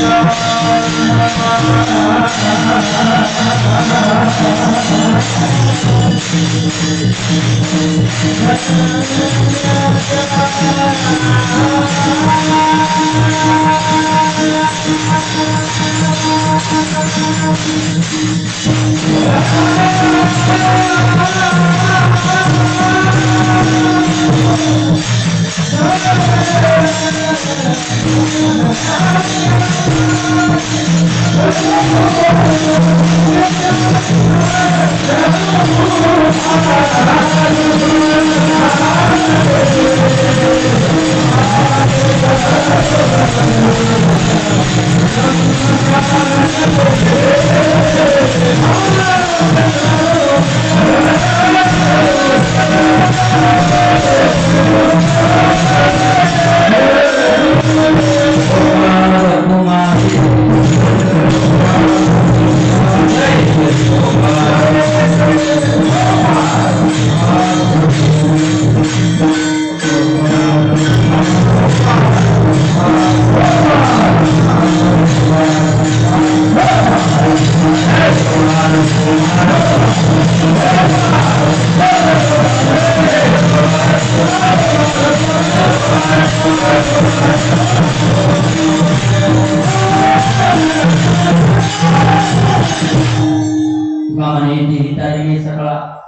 you.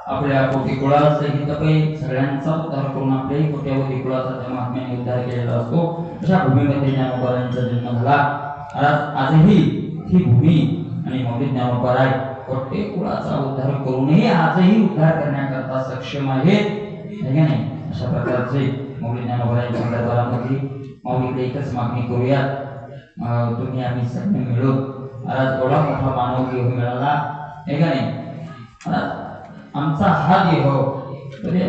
आपल्या कोटी कुळाचा हितपै सगळ्यांचा उद्धार करून आपल्याही कोट्यावधी कुळाचा त्या महात्म्याने उद्धार केलेला असतो. अशा भूमीमध्ये ज्ञानोबारायांचा जन्म झाला. आजही ही भूमी आणि मौलिक ज्ञानोबाराय कोट्य कुळाचा उद्धार करूनही आजही उद्धार करण्याकरता सक्षम आहेत, है का नाही? अशा प्रकारचे मौलिक ज्ञानोबारायांच्या दरबारामध्ये मौलिक एकच मागणी करूयात, तुम्ही आम्ही सगळे मिळून आज एवढा मोठा मानव देह मिळाला, है का नाही? आमचा हा देह तरी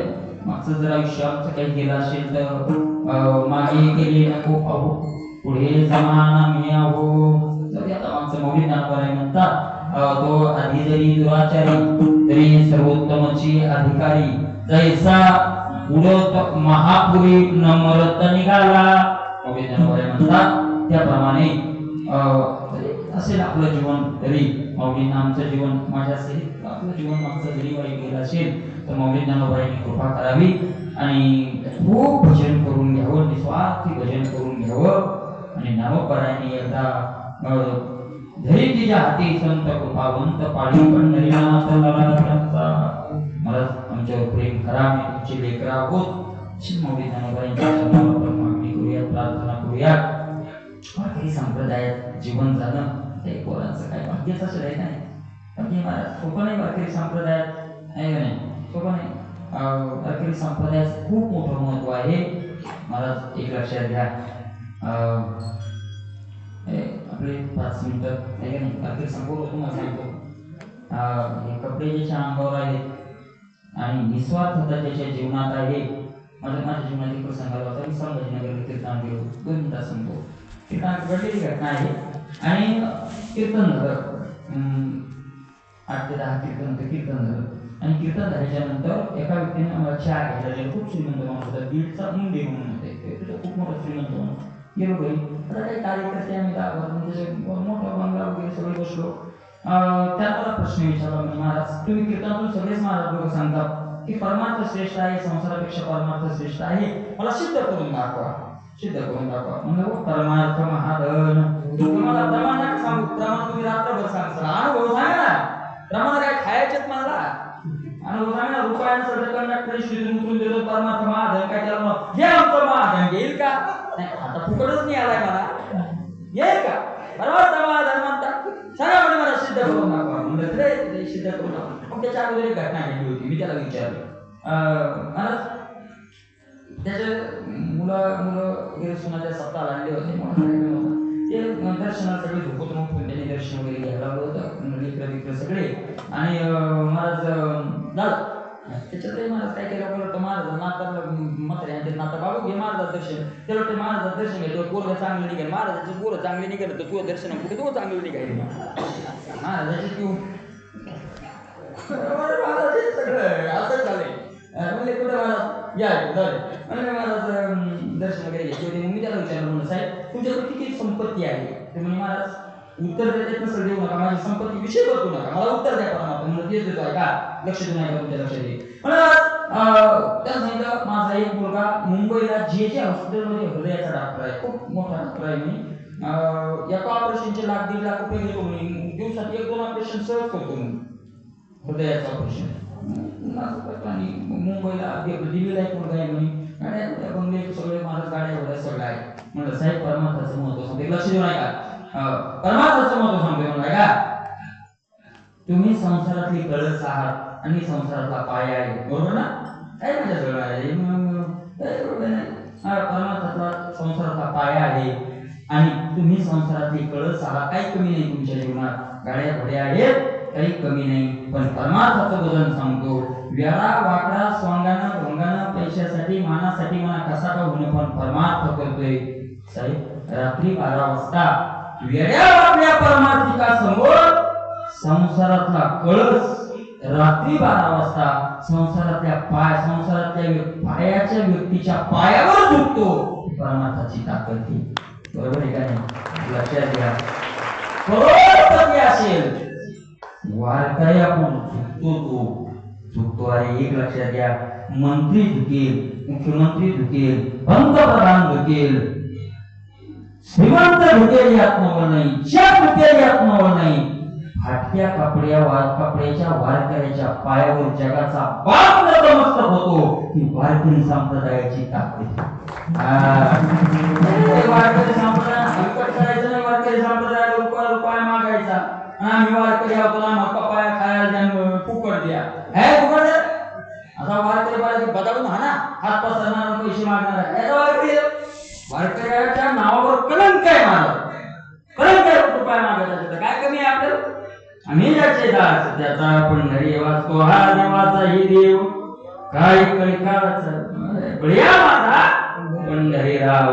मागचं जर आयुष्य आमचं काही गेलं असेल तर मागे गेले नको पाहू, पुढे जमाना मी आहो. जरी आता मागचं मौलिक ज्ञानोबाराय म्हणतात, तो आधी जरी दुराचारी तरी सर्वोत्तमची अधिकारी, जैसा उडत महापुरी नम्रत निघाला. मौलिक ज्ञानोबाराय म्हणतात त्याप्रमाणे असेल आपलं जीवन, तरी मौलिक आमचं जीवन माझ्या सहित आपलं जीवन मागचं जरी वाईट गेलं असेल तर मौलिक ज्ञानोबारायांनी कृपा करावी आणि खूप भजन करून घ्यावं, निस्वार्थी भजन करून घ्यावं. आणि ज्ञानोबारायांनी एकदा धरी तिच्या हाती संत कृपावंत पाळी पंढरीनाथ लालाचा, मला आमच्यावर प्रेम करा, मी तुमचे लेकरं आहोत. अशी मौलिक ज्ञानोबारायांच्या चरणावर मागणी करूयात, प्रार्थना करूयात. वारकरी संप्रदायात जीवन जाणं ते पोरांचं काय भाग्यच असं आहे नाही. बाकी महाराज सोपं नाही वारकरी संप्रदायात, आहे का नाही? सोपं नाही. वारकरी संप्रदायात खूप मोठं महत्व आहे महाराज, एक लक्षात घ्या. आपले 5 मिनिटं, आहे का नाही? वारकरी संपूर्ण तुम्हाला सांगतो, हे कपडे ज्याच्या अंगावर आहेत आणि निस्वार्थता ज्याच्या जीवनात आहे. माझ्या जीवनात एक प्रसंग आला होता. मी संभाजीनगर कीर्तन गेलो, 2 मिनिटात सांगतो. कीर्तनात घडलेली घटना आहे आणि कीर्तन झालं, 8 ते 10 कीर्तन झालं आणि कीर्तन झाल्याच्या नंतर एका व्यक्तीने आम्हाला चहा घ्यायला दिला. खूप श्रीमंत माणूस होता, बीडचा मुंडे म्हणून होते, तिथं खूप मोठा श्रीमंत माणूस. गेलो घरी, आता काही कार्यकर्ते आम्ही मोठा बंगला वगैरे सगळे बसलो. त्यात मला प्रश्न विचारला, महाराज तुम्ही कीर्तनातून सगळेच महाराज लोक सांगतात की परमार्थ श्रेष्ठ आहे, संसारापेक्षा परमार्थ श्रेष्ठ आहे, मला सिद्ध करून दाखवा, सिद्ध करून दाखवा. म्हणलं परमार्थ महाधन, तुम्हाला प्रमाण नका सांगू, प्रमाण तुम्ही रात्रभर सांगता, अनुभव सांगा ना. प्रमाण काय खायचेत मला, अनुभव सांगा ना. रुपयांचं कंडक्टर शिजून उचलून देतो, परमार्थ महाधन काय त्याला हे आमचं महाधन घेईल का? नाही, आता फुकटच नाही आलाय मला, येईल का? परमार्थ महाधन म्हणतात, सांगा म्हणजे मला सिद्ध करून दाखवा. म्हणलं ते सिद्ध करून दाखवा. मग त्याच्या अगोदर एक घटना घडली होती. मी त्याला विचारलं, महाराज त्याचे मुलं वगैरे सुनाच्या सप्ताहाला आणले होते, मोठा कार्यक्रम होता. ते दर्शनाला सगळे झोपत उठून त्यांनी दर्शन वगैरे घ्यायला लावलं होतं, लेकरं सगळे. आणि महाराज झालं त्याच्यातही महाराज काय केलं, बोलतो महाराज नाता म्हातारे ते नाता बाबू घे महाराज दर्शन. त्याला वाटतं महाराज दर्शन घेतो, पोरं चांगलं निघेल, महाराजाचे पोरं चांगले निघेल तर तुझं दर्शन कुठे तो चांगलं निघायला महाराजाची तू सगळं असं झालंय. म्हणले कुठे महाराज या म्हणजे महाराज दर्शन वगैरे घ्यायचे होते. मी त्याला विचारलं, म्हणलं साहेब तुमच्याकडे किती संपत्ती आहे? ते म्हणजे महाराज उत्तर देत नसेल देऊ नका, माझी संपत्ती विषय बदलू नका, मला उत्तर द्या परमात्मा. म्हणलं तेच देतो आहे का, लक्ष देऊ नका तुमच्या लक्षात येईल. त्याला सांगितलं माझा एक मुलगा मुंबईला जे हॉस्पिटलमध्ये हृदयाचा डॉक्टर आहे, खूप मोठा डॉक्टर आहे मी. एका ऑपरेशनचे लाख 1.5 लाख रुपये घेतो म्हणे, दिवसात 1-2 ऑपरेशन सहज करतो म्हणे, हृदयाचं ऑपरेशन. आणि मुंबईला दिल्लीला एक मुलगा आहे म्हणे, गाड्या बंगले सगळे महाराज गाड्या वगैरे सगळं आहे. म्हणलं साहेब परमार्थाचं महत्व सांगते, लक्ष देऊ नका. परमार्थाचं महत्व सांगते म्हणलं का, तुम्ही संसारातली कळस आहात आणि संसारातला पाया आहे, बरोबर ना? काय माझ्या सगळं आहे बरोबर नाही. परमार्थातला संसारातला पाया आहे आणि तुम्ही संसारातली कळस आहात. काही कमी नाही तुमच्या जीवनात, गाड्या घोड्या आहेत काही कमी नाही, पण परमार्थाचं वजन सांगतो. वेळा वाकडा स्वांगाना भोंगाना पैशासाठी मानासाठी म्हणा कसा का होणे पण परमार्थ करतोय. साहेब रात्री 12 वाजता वेड्या वाकड्या परमार्थिका समोर संसारातला कळस, रात्री 12 वाजता संसारातल्या पायाच्या व्यक्तीच्या पायावर झुकतो. परमार्थाची ताकद ती, बरोबर आहे का नाही? लक्षात घ्या. करोडपती असेल वारकरी आपण झुकतो. अरे एक लक्षात घ्या, मंत्री झुकेल, मुख्यमंत्री झुकेल, पंतप्रधान झुकेल, श्रीमंत झुकेल यात नवल नाही, जग झुकेल यात नवल नाही. फाटक्या कपड्याच्या वारकऱ्याच्या पायावर जगाचा बाप नतमस्तक होतो. ही वारकरी संप्रदायाची ताकद. वारकरी संप्रदाय हलकट करायचं नाही. वारकरी संप्रदाय रुपया मागायचा, आम्ही वारकरी आहोत, आम्हाला पाया खायला द्या, फुकट द्या. हे फुकट द्या आता वारकरी बाळाची बदलून हा ना, हात पसरणार, पैसे मागणार आहे वारकरी. वारकऱ्याच्या नावावर कलंक आहे महाराज, कलंक आहे. रुपया मागायचा काय कमी आहे आपल्याला? आम्ही ज्याचे दास त्याचा पंढरी वाचतो, हा देवाचाही देव काय कलिकाळाचा बळ्या माझा पंढरीराव.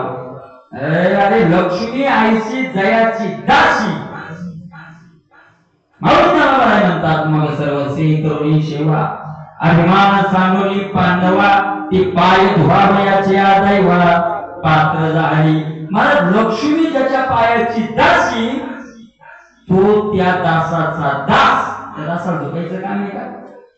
अरे लक्ष्मी आईची जयाची दासी माऊली म्हणतात. मग सर्वस्वी करुणी सेवा अभिमान सांगोली पांडवा, ती पाय धुवावयाचे आदैवा पात्र झाली. महाराज लक्ष्मी ज्याच्या पायाची दासी, तो त्या दासाचा दास. त्या दासाला झोपायचं काम आहे का?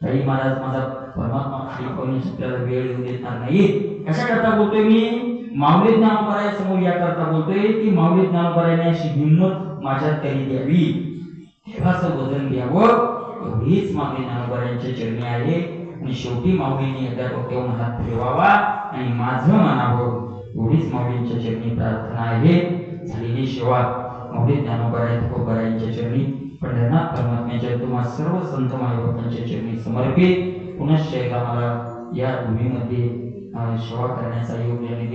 तरी महाराज माझा परमात्मा आपल्याला वेळ येऊ देणार नाही. कशा करता बोलतोय मी? माऊली ज्ञानोबराया समोर या करता बोलतोय की माऊली ज्ञानोबरायाने अशी हिंमत माझ्यात तरी द्यावी, देवाचं वजन द्यावं, एवढीच माऊली ज्ञानोबरायांच्या चरणी आहे. आणि शेवटी माऊलीने एकदा डोक्यावरून हात फिरवावा आणि माझं म्हणावं, एवढीच माऊलींच्या चरणी प्रार्थना आहे. झालेली सेवा माऊली ज्ञानोबराया तुकोबरायांच्या चरणी, पंढरनाथ परमात्म्याच्या तुम्हा सर्व संत मायबापांच्या चरणी समर्पित. पुनश्च एकदा मला या भूमीमध्ये सेवा करण्याचा योग यांनी